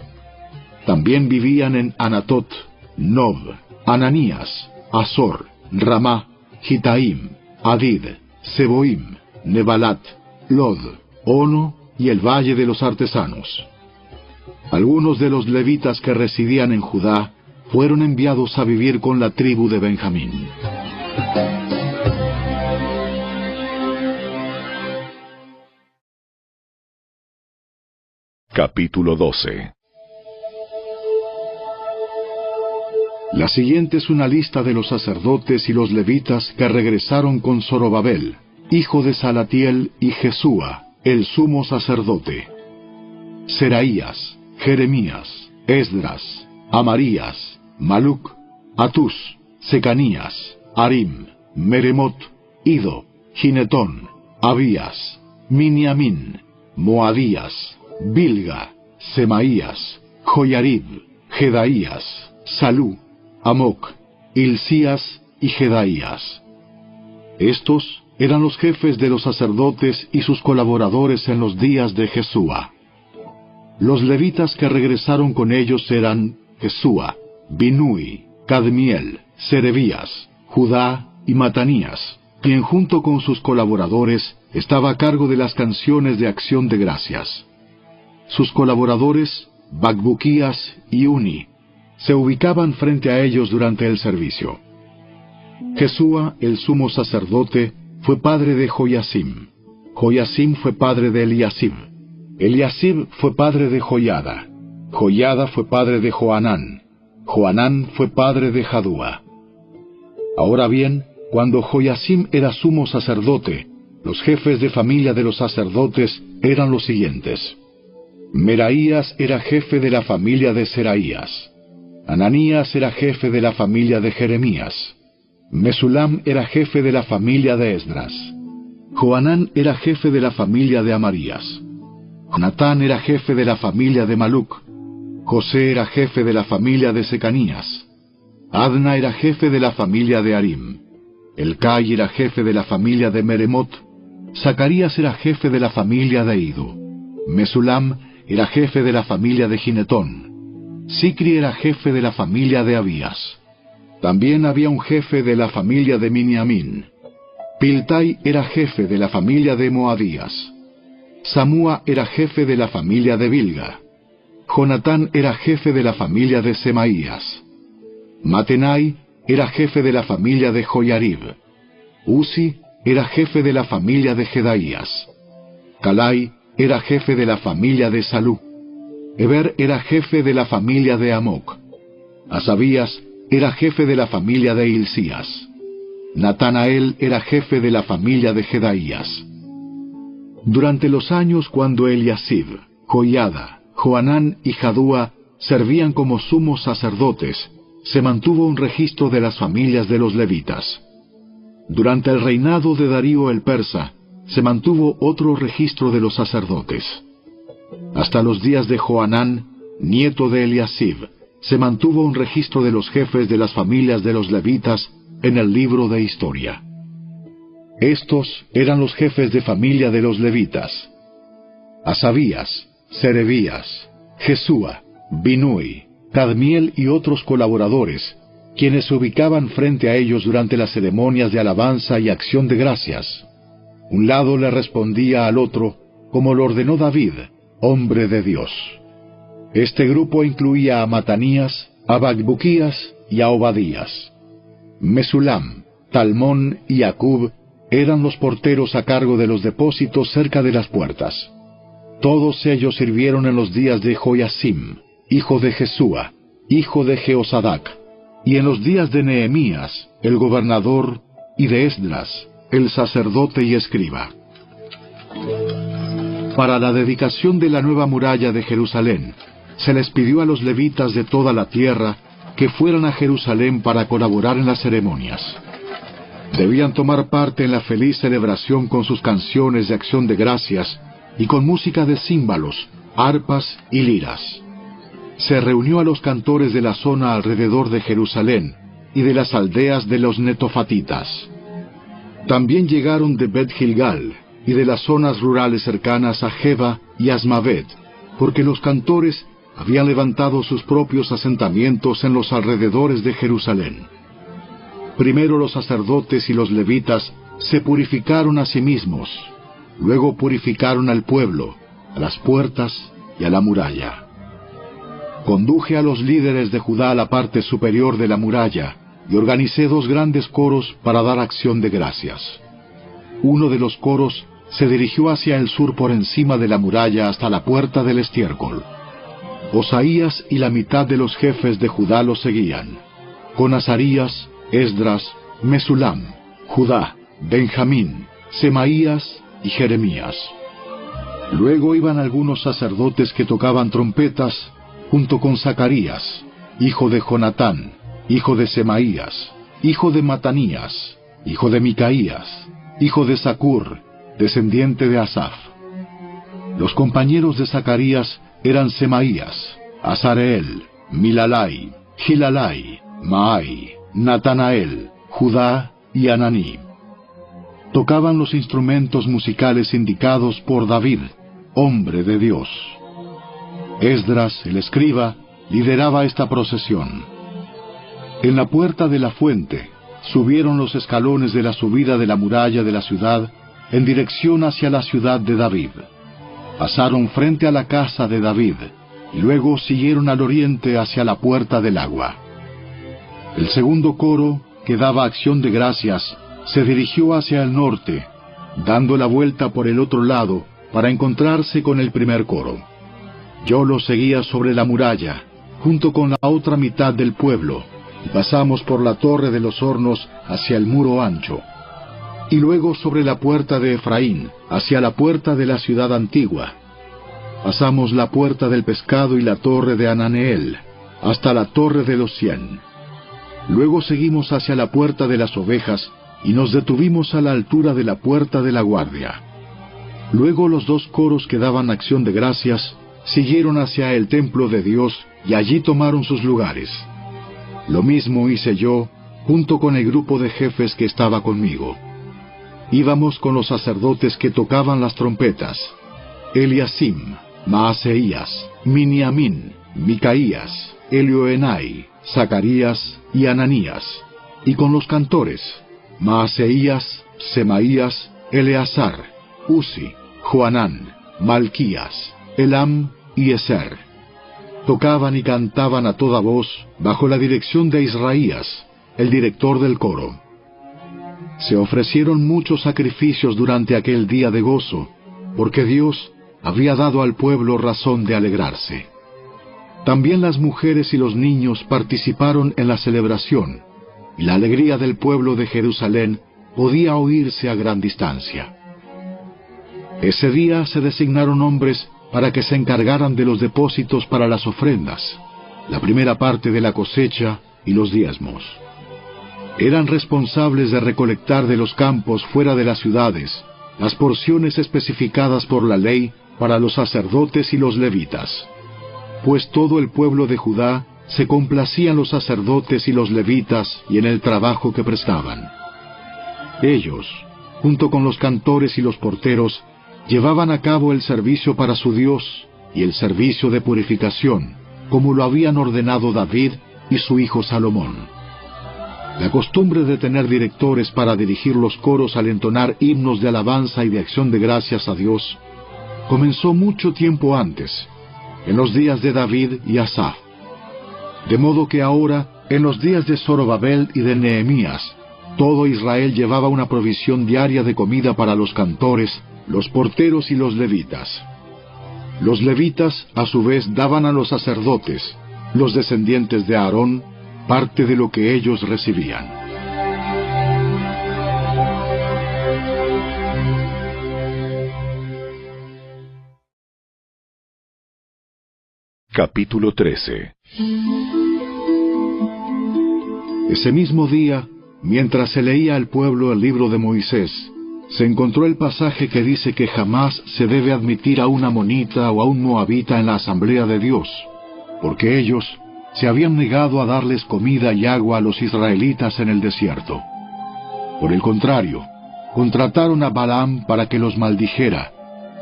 También vivían en Anatot, Nob, Ananías, Azor, Ramá, Gitaim, Adid, Seboim, Nebalat, Lod, Ono y el valle de los artesanos. Algunos de los levitas que residían en Judá fueron enviados a vivir con la tribu de Benjamín. Capítulo 12. La siguiente es una lista de los sacerdotes y los levitas que regresaron con Zorobabel, hijo de Salatiel, y Jesúa, el sumo sacerdote: Seraías, Jeremías, Esdras, Amarías, Maluc, Atús, Secanías, Arim, Meremot, Ido, Ginetón, Abías, Miniamín, Moadías, Bilga, Semaías, Joyarib, Jedaías, Salú, Amoc, Hilcías y Jedaías. Estos eran los jefes de los sacerdotes y sus colaboradores en los días de Jesúa. Los levitas que regresaron con ellos eran Jesúa, Binui, Cadmiel, Serebías, Judá y Matanías, quien junto con sus colaboradores estaba a cargo de las canciones de acción de gracias. Sus colaboradores, Bacbuquías y Uni, se ubicaban frente a ellos durante el servicio. Jesúa, el sumo sacerdote, fue padre de Joyasim. Joyasim fue padre de Eliasib. Eliasib fue padre de Joyada. Joyada fue padre de Joanán. Joanán fue padre de Jadúa. Ahora bien, cuando Joyasim era sumo sacerdote, los jefes de familia de los sacerdotes eran los siguientes: Meraías era jefe de la familia de Seraías. Ananías era jefe de la familia de Jeremías. Mesulam era jefe de la familia de Esdras. Joanán era jefe de la familia de Amarías. Natán era jefe de la familia de Maluc. José era jefe de la familia de Secanías. Adna era jefe de la familia de Arim. Elcai era jefe de la familia de Meremot. Zacarías era jefe de la familia de Ido. Mesulam era jefe de la familia de Ginetón. Sicri era jefe de la familia de Abías. También había un jefe de la familia de Miniamín. Piltai era jefe de la familia de Moadías. Samúa era jefe de la familia de Bilga. Jonatán era jefe de la familia de Semaías. Matenai era jefe de la familia de Joyarib. Uzi era jefe de la familia de Jedaías. Calai era jefe de la familia de Salú. Eber era jefe de la familia de Amoc. Asabías era jefe de la familia de Hilcías. Natanael era jefe de la familia de Jedaías. Durante los años cuando Eliasib, Joiada, Joanán y Jadúa servían como sumos sacerdotes, se mantuvo un registro de las familias de los levitas. Durante el reinado de Darío el persa, se mantuvo otro registro de los sacerdotes. Hasta los días de Joanán, nieto de Eliasib, se mantuvo un registro de los jefes de las familias de los levitas en el libro de historia. Estos eran los jefes de familia de los levitas: Asabías, Serebías, Jesúa, Binui, Cadmiel y otros colaboradores, quienes se ubicaban frente a ellos durante las ceremonias de alabanza y acción de gracias. Un lado le respondía al otro, como lo ordenó David, hombre de Dios. Este grupo incluía a Matanías, a Bacbuquías y a Obadías. Mesulam, Talmón y Acub eran los porteros a cargo de los depósitos cerca de las puertas. Todos ellos sirvieron en los días de Joyasim, hijo de Jesúa, hijo de Jeosadac, y en los días de Nehemías, el gobernador, y de Esdras, el sacerdote y escriba. Para la dedicación de la nueva muralla de Jerusalén, se les pidió a los levitas de toda la tierra que fueran a Jerusalén para colaborar en las ceremonias. Debían tomar parte en la feliz celebración con sus canciones de acción de gracias y con música de címbalos, arpas y liras. Se reunió a los cantores de la zona alrededor de Jerusalén y de las aldeas de los netofatitas. También llegaron de Bet Gilgal y de las zonas rurales cercanas a Geba y Asmavet, porque los cantores habían levantado sus propios asentamientos en los alrededores de Jerusalén. Primero los sacerdotes y los levitas se purificaron a sí mismos, luego purificaron al pueblo, a las puertas y a la muralla. Conduje a los líderes de Judá a la parte superior de la muralla y organicé 2 grandes coros para dar acción de gracias. Uno de los coros se dirigió hacia el sur por encima de la muralla hasta la puerta del estiércol. Osaías y la mitad de los jefes de Judá lo seguían, con Azarías, Esdras, Mesulam, Judá, Benjamín, Semaías y Jeremías. Luego iban algunos sacerdotes que tocaban trompetas, junto con Zacarías, hijo de Jonatán, hijo de Semaías, hijo de Matanías, hijo de Micaías, hijo de Zacur, descendiente de Asaf. Los compañeros de Zacarías eran Semaías, Azareel, Milalai, Gilalai, Maai, Natanael, Judá y Ananí. Tocaban los instrumentos musicales indicados por David, hombre de Dios. Esdras, el escriba, lideraba esta procesión. En la puerta de la fuente subieron los escalones de la subida de la muralla de la ciudad en dirección hacia la ciudad de David. Pasaron frente a la casa de David y luego siguieron al oriente hacia la puerta del agua. El segundo coro, que daba acción de gracias, se dirigió hacia el norte, dando la vuelta por el otro lado para encontrarse con el primer coro. Yo lo seguía sobre la muralla, junto con la otra mitad del pueblo, y pasamos por la torre de los hornos hacia el muro ancho, y luego sobre la puerta de Efraín, hacia la puerta de la ciudad antigua. Pasamos la puerta del pescado y la torre de Ananeel, hasta la torre de los 100. Luego seguimos hacia la puerta de las ovejas, y nos detuvimos a la altura de la puerta de la guardia. Luego los 2 coros que daban acción de gracias siguieron hacia el templo de Dios y allí tomaron sus lugares. Lo mismo hice yo, junto con el grupo de jefes que estaba conmigo. Íbamos con los sacerdotes que tocaban las trompetas: Eliasim, Maaseías, Miniamín, Micaías, Elioenai, Zacarías y Ananías, y con los cantores: Maaseías, Semaías, Eleazar, Uzi, Joanán, Malquías, Elam y Eser. Tocaban y cantaban a toda voz bajo la dirección de Israías, el director del coro. Se ofrecieron muchos sacrificios durante aquel día de gozo, porque Dios había dado al pueblo razón de alegrarse. También las mujeres y los niños participaron en la celebración, y la alegría del pueblo de Jerusalén podía oírse a gran distancia. Ese día se designaron hombres para que se encargaran de los depósitos para las ofrendas, la primera parte de la cosecha y los diezmos. Eran responsables de recolectar de los campos fuera de las ciudades las porciones especificadas por la ley para los sacerdotes y los levitas, pues todo el pueblo de Judá se complacía en los sacerdotes y los levitas y en el trabajo que prestaban. Ellos, junto con los cantores y los porteros, llevaban a cabo el servicio para su Dios y el servicio de purificación, como lo habían ordenado David y su hijo Salomón. La costumbre de tener directores para dirigir los coros al entonar himnos de alabanza y de acción de gracias a Dios comenzó mucho tiempo antes, en los días de David y Asaf. De modo que ahora, en los días de Zorobabel y de Nehemías, todo Israel llevaba una provisión diaria de comida para los cantores, los porteros y los levitas. Los levitas, a su vez, daban a los sacerdotes, los descendientes de Aarón, parte de lo que ellos recibían. Capítulo 13. Ese mismo día, mientras se leía al pueblo el libro de Moisés, se encontró el pasaje que dice que jamás se debe admitir a un amonita o a un moabita en la asamblea de Dios, porque ellos se habían negado a darles comida y agua a los israelitas en el desierto. Por el contrario, contrataron a Balaam para que los maldijera,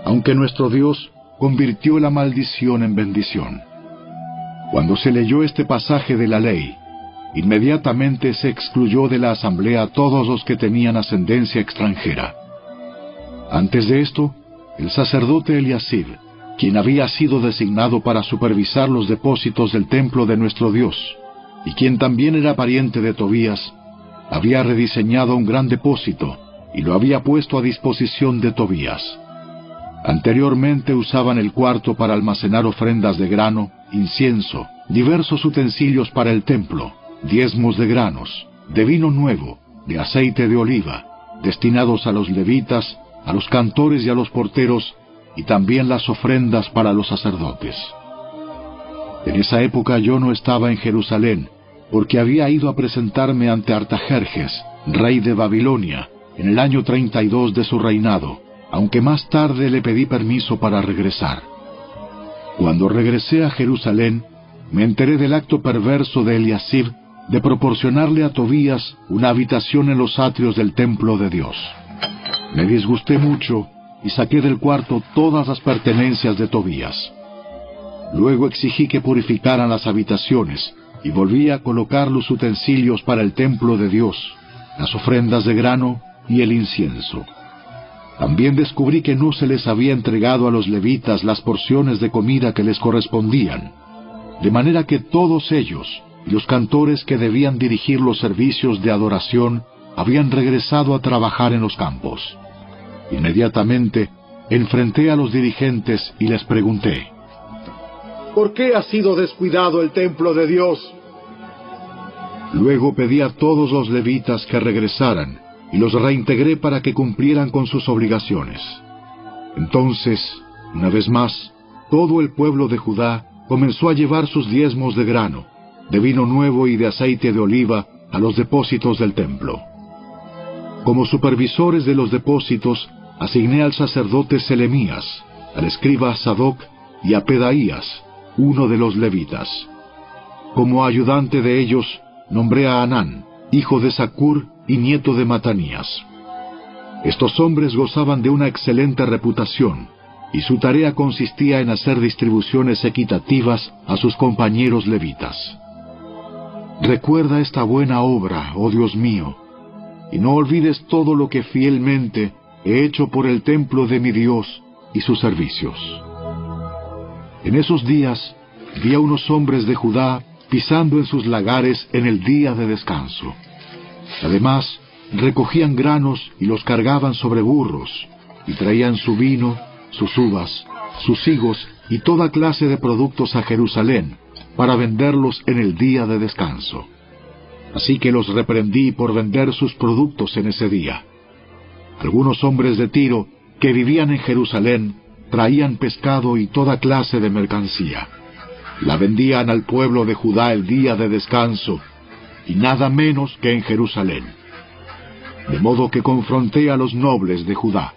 aunque nuestro Dios convirtió la maldición en bendición. Cuando se leyó este pasaje de la ley, inmediatamente se excluyó de la asamblea a todos los que tenían ascendencia extranjera. Antes de esto, el sacerdote Eliasib, quien había sido designado para supervisar los depósitos del templo de nuestro Dios, y quien también era pariente de Tobías, había rediseñado un gran depósito y lo había puesto a disposición de Tobías. Anteriormente usaban el cuarto para almacenar ofrendas de grano, incienso, diversos utensilios para el templo, diezmos de granos, de vino nuevo, de aceite de oliva, destinados a los levitas, a los cantores y a los porteros, y también las ofrendas para los sacerdotes. En esa época yo no estaba en Jerusalén, porque había ido a presentarme ante Artajerjes, rey de Babilonia, en el año 32 de su reinado, aunque más tarde le pedí permiso para regresar. Cuando regresé a Jerusalén, me enteré del acto perverso de Eliasib de proporcionarle a Tobías una habitación en los atrios del templo de Dios. Me disgusté mucho y saqué del cuarto todas las pertenencias de Tobías. Luego exigí que purificaran las habitaciones y volví a colocar los utensilios para el templo de Dios, las ofrendas de grano y el incienso. También descubrí que no se les había entregado a los levitas las porciones de comida que les correspondían, de manera que todos ellos y los cantores que debían dirigir los servicios de adoración habían regresado a trabajar en los campos. Inmediatamente enfrenté a los dirigentes y les pregunté: ¿por qué ha sido descuidado el templo de Dios? Luego pedí a todos los levitas que regresaran y los reintegré para que cumplieran con sus obligaciones. Entonces, una vez más, todo el pueblo de Judá comenzó a llevar sus diezmos de grano, de vino nuevo y de aceite de oliva a los depósitos del templo. Como supervisores de los depósitos, asigné al sacerdote Selemías, al escriba Sadoc y a Pedaías, uno de los levitas. Como ayudante de ellos, nombré a Anán, hijo de Zacur y nieto de Matanías. Estos hombres gozaban de una excelente reputación, y su tarea consistía en hacer distribuciones equitativas a sus compañeros levitas. Recuerda esta buena obra, oh Dios mío, y no olvides todo lo que fielmente he hecho por el templo de mi Dios y sus servicios. En esos días vi a unos hombres de Judá pisando en sus lagares en el día de descanso. Además, recogían granos y los cargaban sobre burros, y traían su vino, sus uvas, sus higos y toda clase de productos a Jerusalén, para venderlos en el día de descanso. Así que los reprendí por vender sus productos en ese día. Algunos hombres de Tiro, que vivían en Jerusalén, traían pescado y toda clase de mercancía. La vendían al pueblo de Judá el día de descanso, y nada menos que en Jerusalén. De modo que confronté a los nobles de Judá.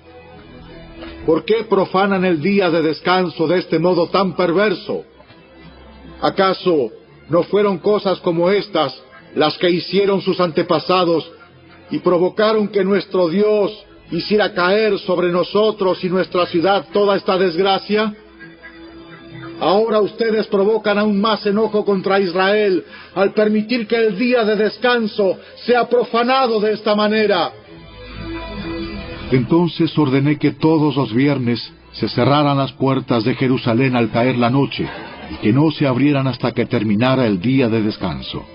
¿Por qué profanan el día de descanso de este modo tan perverso? ¿Acaso no fueron cosas como estas las que hicieron sus antepasados y provocaron que nuestro Dios hiciera caer sobre nosotros y nuestra ciudad toda esta desgracia? Ahora ustedes provocan aún más enojo contra Israel al permitir que el día de descanso sea profanado de esta manera. Entonces ordené que todos los viernes se cerraran las puertas de Jerusalén al caer la noche, y que no se abrieran hasta que terminara el día de descanso.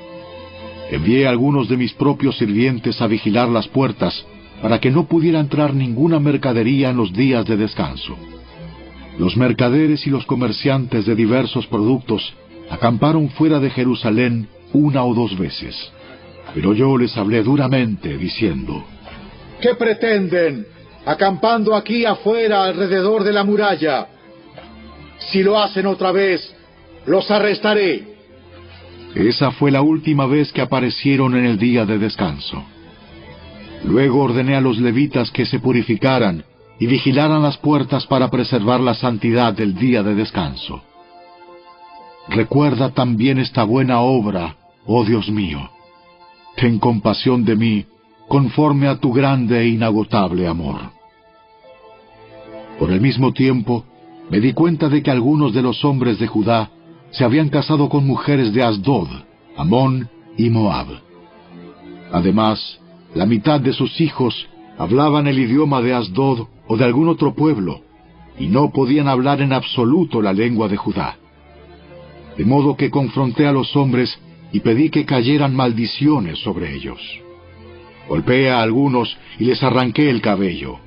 Envié a algunos de mis propios sirvientes a vigilar las puertas, para que no pudiera entrar ninguna mercadería en los días de descanso. Los mercaderes y los comerciantes de diversos productos acamparon fuera de Jerusalén 1 o 2 veces. Pero yo les hablé duramente, diciendo: ¿qué pretenden, acampando aquí afuera alrededor de la muralla? Si lo hacen otra vez, los arrestaré. Esa fue la última vez que aparecieron en el día de descanso. Luego ordené a los levitas que se purificaran y vigilaran las puertas para preservar la santidad del día de descanso. Recuerda también esta buena obra, oh Dios mío. Ten compasión de mí, conforme a tu grande e inagotable amor. Por el mismo tiempo, me di cuenta de que algunos de los hombres de Judá se habían casado con mujeres de Asdod, Amón y Moab. Además, la mitad de sus hijos hablaban el idioma de Asdod o de algún otro pueblo, y no podían hablar en absoluto la lengua de Judá. De modo que confronté a los hombres y pedí que cayeran maldiciones sobre ellos. Golpeé a algunos y les arranqué el cabello.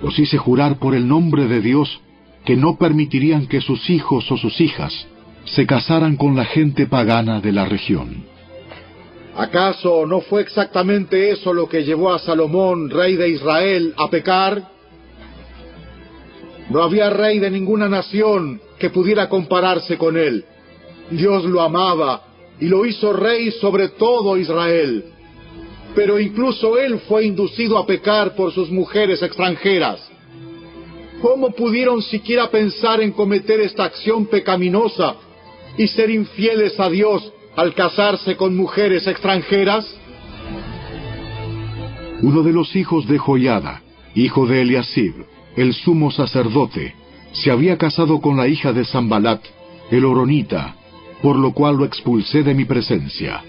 Los hice jurar por el nombre de Dios que no permitirían que sus hijos o sus hijas se casaran con la gente pagana de la región. ¿Acaso no fue exactamente eso lo que llevó a Salomón, rey de Israel, a pecar? No había rey de ninguna nación que pudiera compararse con él. Dios lo amaba y lo hizo rey sobre todo Israel. Pero incluso él fue inducido a pecar por sus mujeres extranjeras. ¿Cómo pudieron siquiera pensar en cometer esta acción pecaminosa y ser infieles a Dios al casarse con mujeres extranjeras? Uno de los hijos de Joiada, hijo de Eliasib, el sumo sacerdote, se había casado con la hija de Sambalat, el horonita, por lo cual lo expulsé de mi presencia.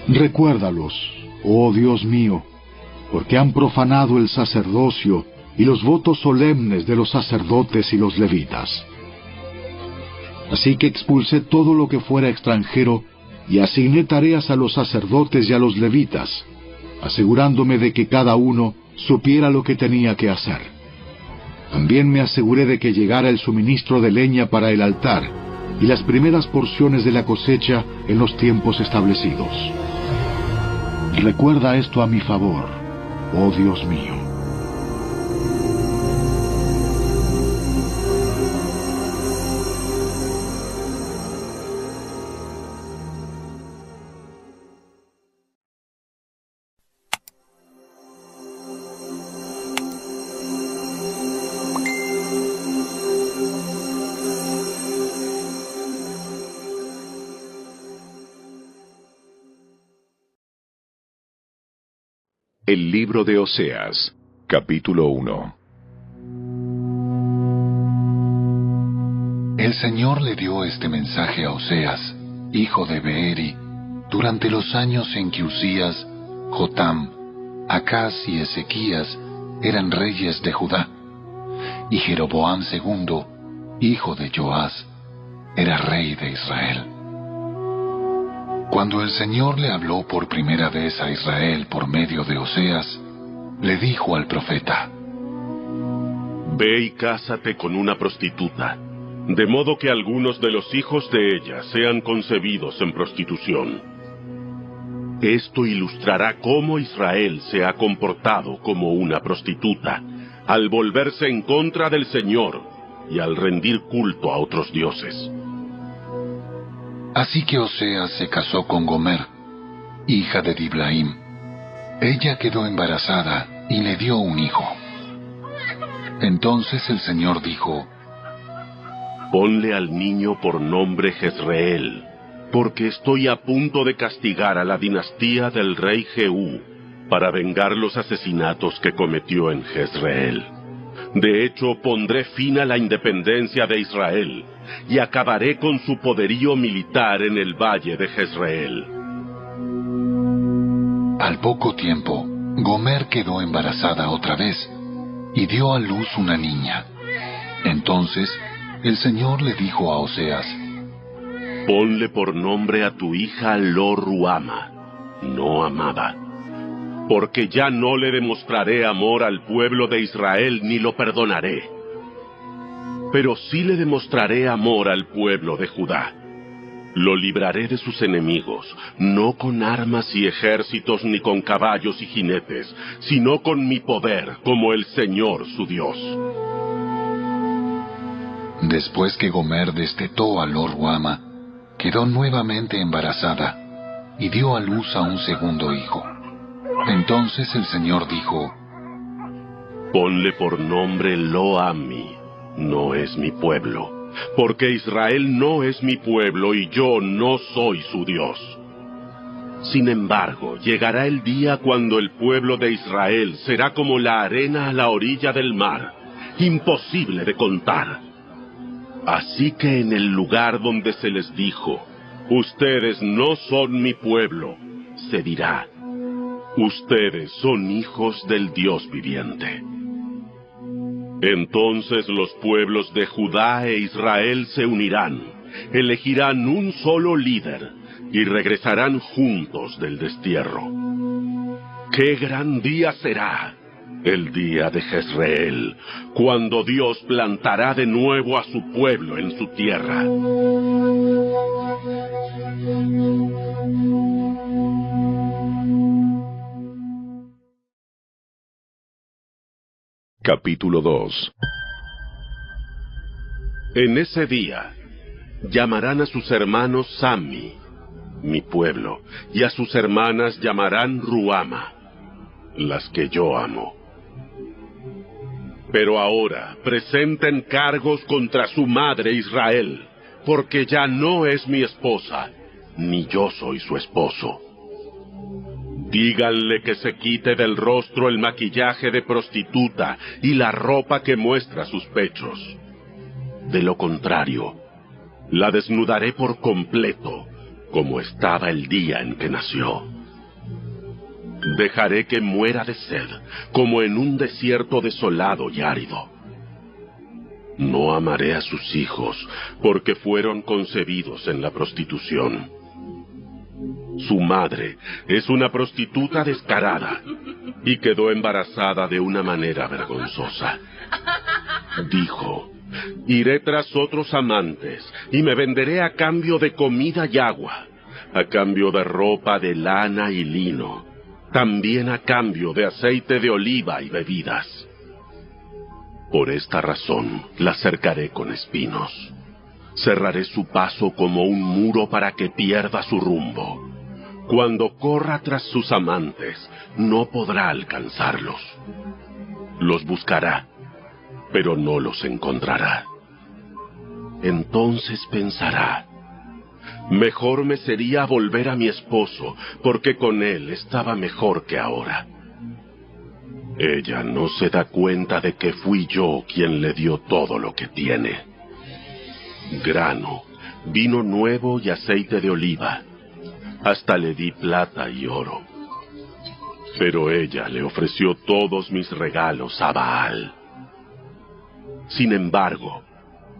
Recuérdalos, oh Dios mío, porque han profanado el sacerdocio y los votos solemnes de los sacerdotes y los levitas. Así que expulsé todo lo que fuera extranjero y asigné tareas a los sacerdotes y a los levitas, asegurándome de que cada uno supiera lo que tenía que hacer. También me aseguré de que llegara el suministro de leña para el altar y las primeras porciones de la cosecha en los tiempos establecidos. Recuerda esto a mi favor, oh Dios mío. El libro de Oseas, capítulo 1. El Señor le dio este mensaje a Oseas, hijo de Beeri, durante los años en que Uzías, Jotam, Acaz y Ezequías eran reyes de Judá, y Jeroboam II, hijo de Joás, era rey de Israel. Cuando el Señor le habló por primera vez a Israel por medio de Oseas, le dijo al profeta: Ve y cásate con una prostituta, de modo que algunos de los hijos de ella sean concebidos en prostitución. Esto ilustrará cómo Israel se ha comportado como una prostituta, al volverse en contra del Señor y al rendir culto a otros dioses. Así que Oseas se casó con Gomer, hija de Diblaim. Ella quedó embarazada y le dio un hijo. Entonces el Señor dijo: Ponle al niño por nombre Jezreel, porque estoy a punto de castigar a la dinastía del rey Jehú para vengar los asesinatos que cometió en Jezreel. De hecho, pondré fin a la independencia de Israel y acabaré con su poderío militar en el valle de Jezreel. Al poco tiempo, Gomer quedó embarazada otra vez y dio a luz una niña. Entonces, el Señor le dijo a Oseas: Ponle por nombre a tu hija Lo-Ruama, no amada, porque ya no le demostraré amor al pueblo de Israel ni lo perdonaré. Pero sí le demostraré amor al pueblo de Judá. Lo libraré de sus enemigos, no con armas y ejércitos ni con caballos y jinetes, sino con mi poder, como el Señor su Dios. Después que Gomer destetó a Lo-Ruama, quedó nuevamente embarazada y dio a luz a un segundo hijo. Entonces el Señor dijo: Ponle por nombre Lo-Ammi, no es mi pueblo, porque Israel no es mi pueblo y yo no soy su Dios. Sin embargo, llegará el día cuando el pueblo de Israel será como la arena a la orilla del mar, imposible de contar. Así que en el lugar donde se les dijo, ustedes no son mi pueblo, se dirá, ustedes son hijos del Dios viviente. Entonces los pueblos de Judá e Israel se unirán, elegirán un solo líder y regresarán juntos del destierro. ¡Qué gran día será! El día de Jezreel, cuando Dios plantará de nuevo a su pueblo en su tierra. Capítulo 2. En ese día, llamarán a sus hermanos Sammi, mi pueblo, y a sus hermanas llamarán Ruama, las que yo amo. Pero ahora presenten cargos contra su madre Israel, porque ya no es mi esposa, ni yo soy su esposo. Díganle que se quite del rostro el maquillaje de prostituta y la ropa que muestra sus pechos. De lo contrario, la desnudaré por completo, como estaba el día en que nació. Dejaré que muera de sed, como en un desierto desolado y árido. No amaré a sus hijos, porque fueron concebidos en la prostitución. Su madre es una prostituta descarada, y quedó embarazada de una manera vergonzosa. Dijo: iré tras otros amantes, y me venderé a cambio de comida y agua, a cambio de ropa de lana y lino, también a cambio de aceite de oliva y bebidas. Por esta razón la cercaré con espinos. Cerraré su paso como un muro para que pierda su rumbo. Cuando corra tras sus amantes, no podrá alcanzarlos. Los buscará, pero no los encontrará. Entonces pensará: mejor me sería volver a mi esposo, porque con él estaba mejor que ahora. Ella no se da cuenta de que fui yo quien le dio todo lo que tiene: grano, vino nuevo y aceite de oliva. Hasta le di plata y oro. Pero ella le ofreció todos mis regalos a Baal. Sin embargo,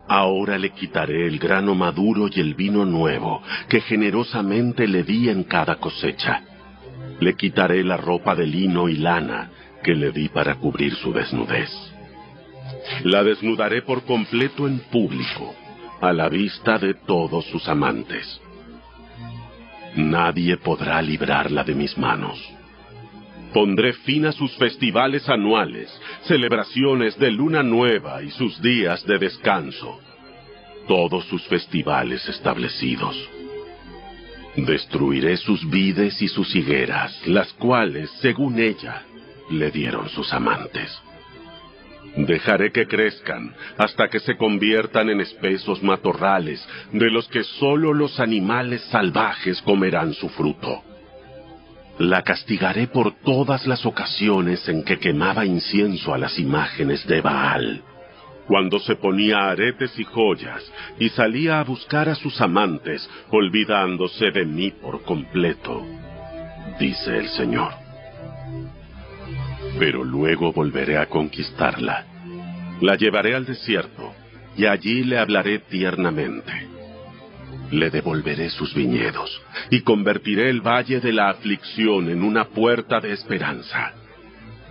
ahora le quitaré el grano maduro y el vino nuevo que generosamente le di en cada cosecha. Le quitaré la ropa de lino y lana que le di para cubrir su desnudez. La desnudaré por completo en público, a la vista de todos sus amantes. Nadie podrá librarla de mis manos. Pondré fin a sus festivales anuales, celebraciones de luna nueva y sus días de descanso, todos sus festivales establecidos. Destruiré sus vides y sus higueras, las cuales, según ella, le dieron sus amantes. Dejaré que crezcan hasta que se conviertan en espesos matorrales, de los que solo los animales salvajes comerán su fruto. La castigaré por todas las ocasiones en que quemaba incienso a las imágenes de Baal, cuando se ponía aretes y joyas y salía a buscar a sus amantes, olvidándose de mí por completo, dice el Señor. Pero luego volveré a conquistarla. La llevaré al desierto, y allí le hablaré tiernamente. Le devolveré sus viñedos, y convertiré el valle de la aflicción en una puerta de esperanza.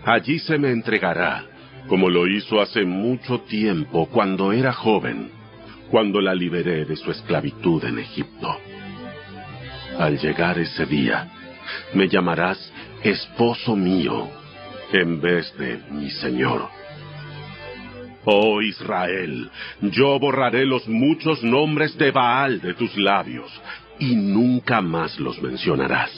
Allí se me entregará, como lo hizo hace mucho tiempo cuando era joven, cuando la liberé de su esclavitud en Egipto. Al llegar ese día, me llamarás esposo mío, en vez de mi Señor. Oh Israel, yo borraré los muchos nombres de Baal de tus labios, y nunca más los mencionarás.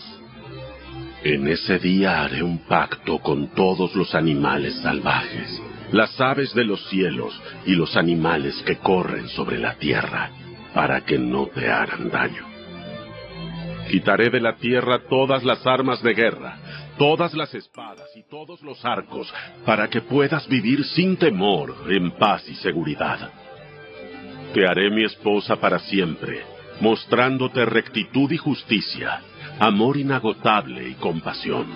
En ese día haré un pacto con todos los animales salvajes, las aves de los cielos y los animales que corren sobre la tierra, para que no te hagan daño. Quitaré de la tierra todas las armas de guerra, todas las espadas y todos los arcos, para que puedas vivir sin temor, en paz y seguridad. Te haré mi esposa para siempre, mostrándote rectitud y justicia, amor inagotable y compasión.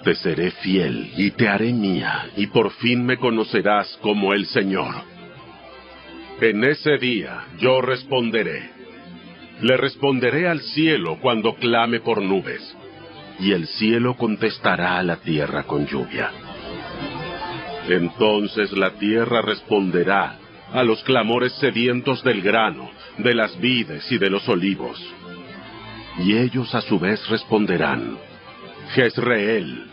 Te seré fiel y te haré mía, y por fin me conocerás como el Señor. En ese día yo responderé. Le responderé al cielo cuando clame por nubes, y el cielo contestará a la tierra con lluvia. Entonces la tierra responderá a los clamores sedientos del grano, de las vides y de los olivos. Y ellos a su vez responderán, Jezreel,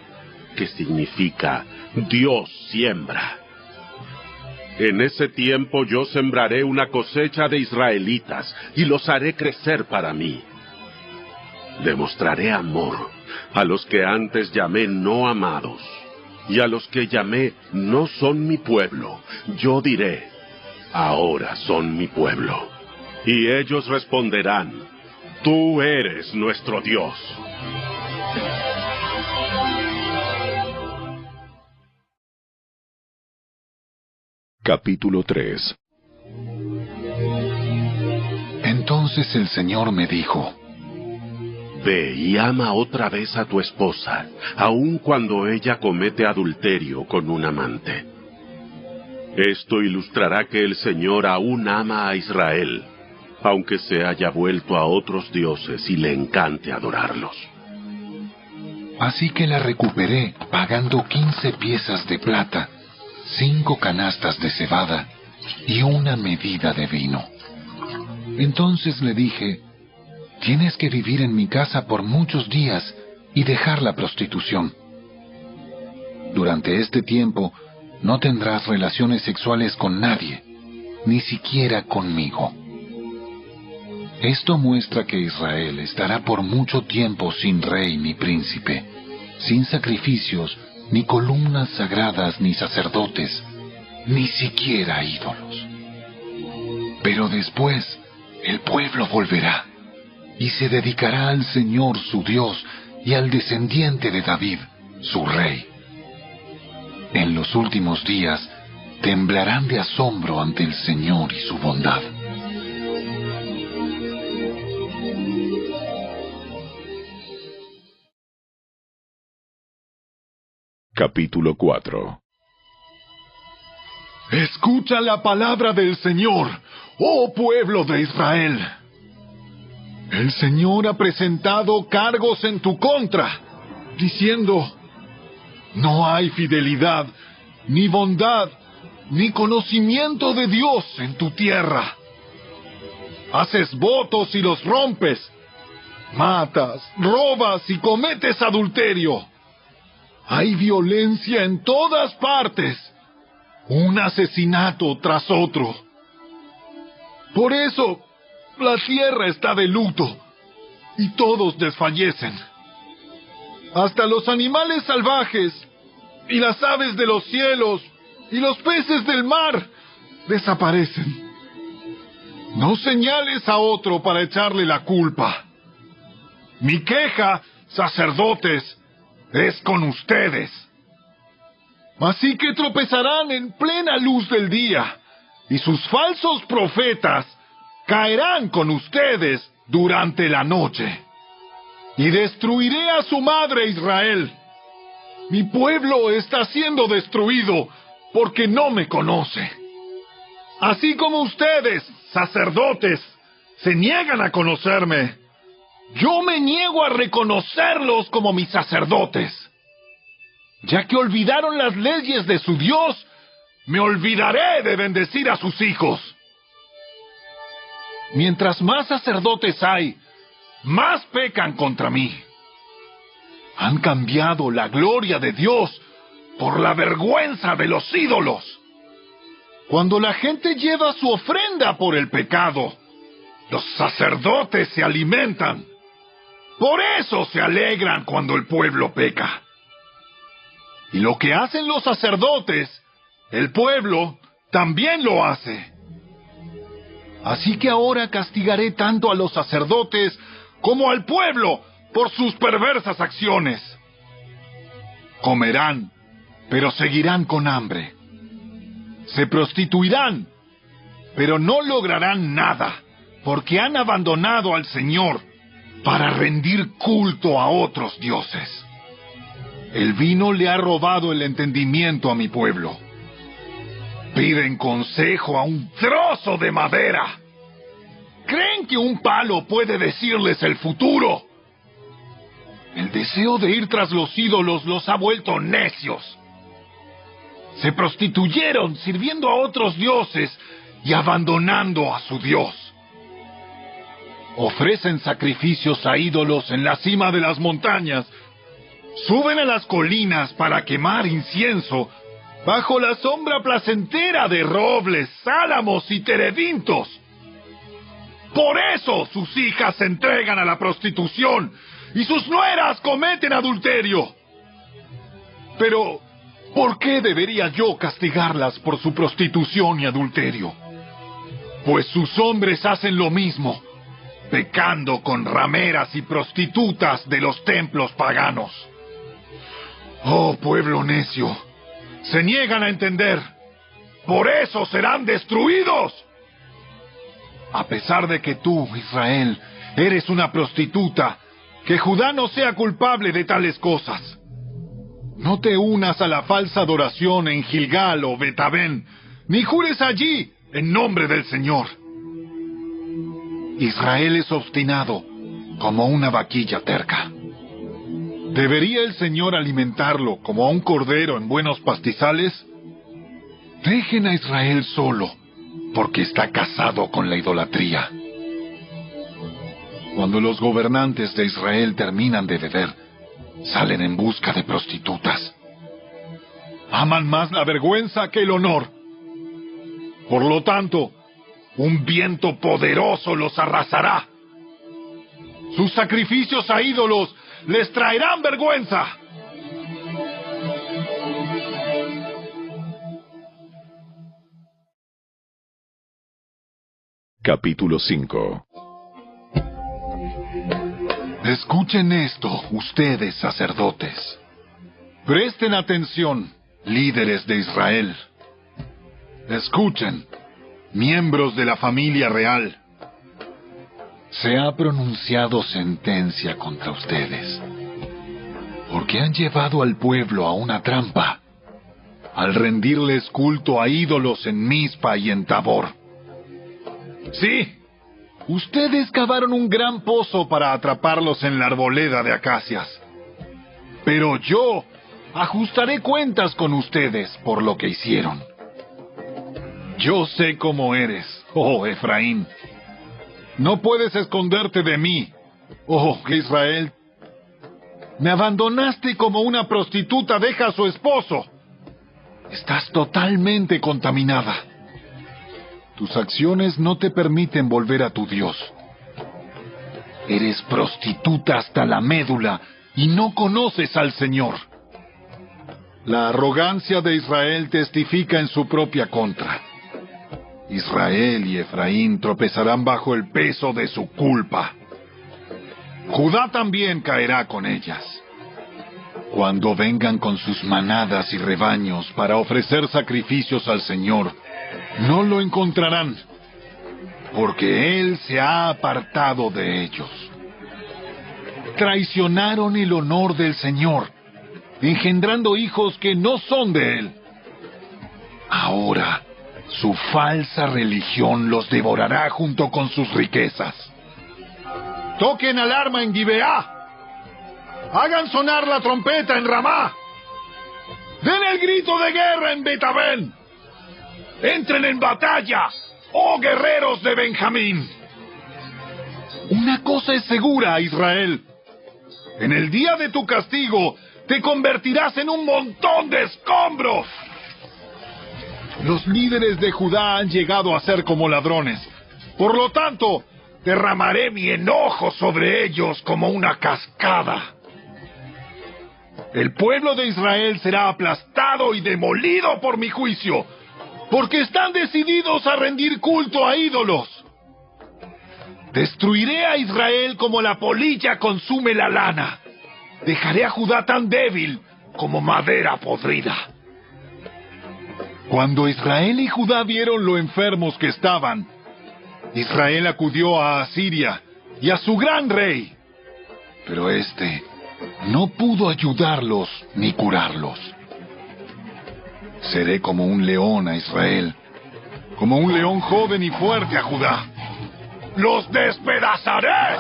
que significa Dios siembra. En ese tiempo yo sembraré una cosecha de israelitas y los haré crecer para mí. Demostraré amor a los que antes llamé no amados, y a los que llamé no son mi pueblo. Yo diré, ahora son mi pueblo. Y ellos responderán, tú eres nuestro Dios. Capítulo 3. Entonces el Señor me dijo, Ve y ama otra vez a tu esposa, aun cuando ella comete adulterio con un amante. Esto ilustrará que el Señor aún ama a Israel, aunque se haya vuelto a otros dioses y le encante adorarlos. Así que la recuperé pagando 15 piezas de plata, 5 canastas de cebada y una medida de vino. Entonces le dije, tienes que vivir en mi casa por muchos días y dejar la prostitución. Durante este tiempo no tendrás relaciones sexuales con nadie, ni siquiera conmigo. Esto muestra que Israel estará por mucho tiempo sin rey ni príncipe, sin sacrificios, ni columnas sagradas, ni sacerdotes, ni siquiera ídolos. Pero después el pueblo volverá y se dedicará al Señor su Dios y al descendiente de David, su rey. En los últimos días temblarán de asombro ante el Señor y su bondad. Capítulo 4. Escucha la palabra del Señor, oh pueblo de Israel. El Señor ha presentado cargos en tu contra, diciendo, no hay fidelidad, ni bondad, ni conocimiento de Dios en tu tierra. Haces votos y los rompes, matas, robas y cometes adulterio. Hay violencia en todas partes, un asesinato tras otro. Por eso, la tierra está de luto y todos desfallecen. Hasta los animales salvajes y las aves de los cielos y los peces del mar desaparecen. No señales a otro para echarle la culpa. Mi queja, sacerdotes, es con ustedes. Así que tropezarán en plena luz del día, y sus falsos profetas caerán con ustedes durante la noche. Y destruiré a su madre Israel. Mi pueblo está siendo destruido porque no me conoce. Así como ustedes, sacerdotes, se niegan a conocerme, yo me niego a reconocerlos como mis sacerdotes. Ya que olvidaron las leyes de su Dios, me olvidaré de bendecir a sus hijos. Mientras más sacerdotes hay, más pecan contra mí. Han cambiado la gloria de Dios por la vergüenza de los ídolos. Cuando la gente lleva su ofrenda por el pecado, los sacerdotes se alimentan. Por eso se alegran cuando el pueblo peca. Y lo que hacen los sacerdotes, el pueblo también lo hace. Así que ahora castigaré tanto a los sacerdotes como al pueblo por sus perversas acciones. Comerán, pero seguirán con hambre. Se prostituirán, pero no lograrán nada, porque han abandonado al Señor para rendir culto a otros dioses. El vino le ha robado el entendimiento a mi pueblo. Piden consejo a un trozo de madera. ¿Creen que un palo puede decirles el futuro? El deseo de ir tras los ídolos los ha vuelto necios. Se prostituyeron sirviendo a otros dioses y abandonando a su Dios. Ofrecen sacrificios a ídolos en la cima de las montañas. Suben a las colinas para quemar incienso bajo la sombra placentera de robles, álamos y terebintos. Por eso sus hijas se entregan a la prostitución y sus nueras cometen adulterio. Pero, ¿por qué debería yo castigarlas por su prostitución y adulterio? Pues sus hombres hacen lo mismo, pecando con rameras y prostitutas de los templos paganos. Oh, pueblo necio, se niegan a entender. Por eso serán destruidos. A pesar de que tú, Israel, eres una prostituta, que Judá no sea culpable de tales cosas. No te unas a la falsa adoración en Gilgal o Betabén, ni jures allí en nombre del Señor. Israel es obstinado como una vaquilla terca. ¿Debería el Señor alimentarlo como a un cordero en buenos pastizales? Dejen a Israel solo, porque está casado con la idolatría. Cuando los gobernantes de Israel terminan de beber, salen en busca de prostitutas. Aman más la vergüenza que el honor. Por lo tanto, un viento poderoso los arrasará. Sus sacrificios a ídolos les traerán vergüenza. Capítulo 5. Escuchen esto, ustedes sacerdotes. Presten atención, líderes de Israel. Escuchen, miembros de la familia real. Se ha pronunciado sentencia contra ustedes, porque han llevado al pueblo a una trampa, al rendirles culto a ídolos en Mizpa y en Tabor. Sí, ustedes cavaron un gran pozo para atraparlos en la arboleda de acacias. Pero yo ajustaré cuentas con ustedes por lo que hicieron. Yo sé cómo eres, oh Efraín. No puedes esconderte de mí, oh Israel. Me abandonaste como una prostituta deja a su esposo. Estás totalmente contaminada. Tus acciones no te permiten volver a tu Dios. Eres prostituta hasta la médula y no conoces al Señor. La arrogancia de Israel testifica en su propia contra. Israel y Efraín tropezarán bajo el peso de su culpa. Judá también caerá con ellas. Cuando vengan con sus manadas y rebaños para ofrecer sacrificios al Señor, no lo encontrarán, porque Él se ha apartado de ellos. Traicionaron el honor del Señor, engendrando hijos que no son de Él. Ahora, su falsa religión los devorará junto con sus riquezas. Toquen alarma en Gibeá. Hagan sonar la trompeta en Ramá. Den el grito de guerra en Betabén. Entren en batalla, oh guerreros de Benjamín. Una cosa es segura, Israel. En el día de tu castigo, te convertirás en un montón de escombros. Los líderes de Judá han llegado a ser como ladrones. Por lo tanto, derramaré mi enojo sobre ellos como una cascada. El pueblo de Israel será aplastado y demolido por mi juicio, porque están decididos a rendir culto a ídolos. Destruiré a Israel como la polilla consume la lana. Dejaré a Judá tan débil como madera podrida. Cuando Israel y Judá vieron lo enfermos que estaban, Israel acudió a Asiria y a su gran rey. Pero éste no pudo ayudarlos ni curarlos. Seré como un león a Israel, como un león joven y fuerte a Judá. ¡Los despedazaré!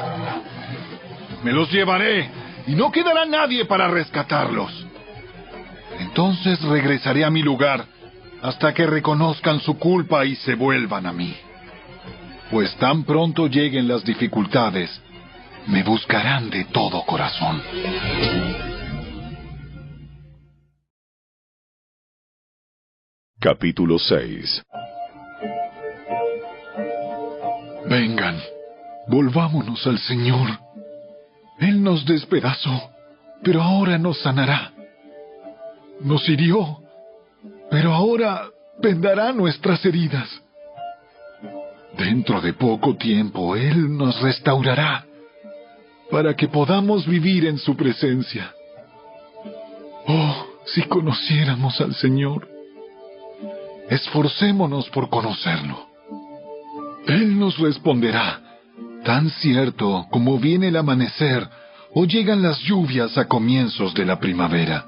Me los llevaré y no quedará nadie para rescatarlos. Entonces regresaré a mi lugar hasta que reconozcan su culpa y se vuelvan a mí. Pues tan pronto lleguen las dificultades, me buscarán de todo corazón. Capítulo 6. Vengan, volvámonos al Señor. Él nos despedazó, pero ahora nos sanará. Nos hirió, pero ahora vendará nuestras heridas. Dentro de poco tiempo Él nos restaurará, para que podamos vivir en su presencia. Oh, si conociéramos al Señor. Esforcémonos por conocerlo. Él nos responderá, tan cierto como viene el amanecer o llegan las lluvias a comienzos de la primavera.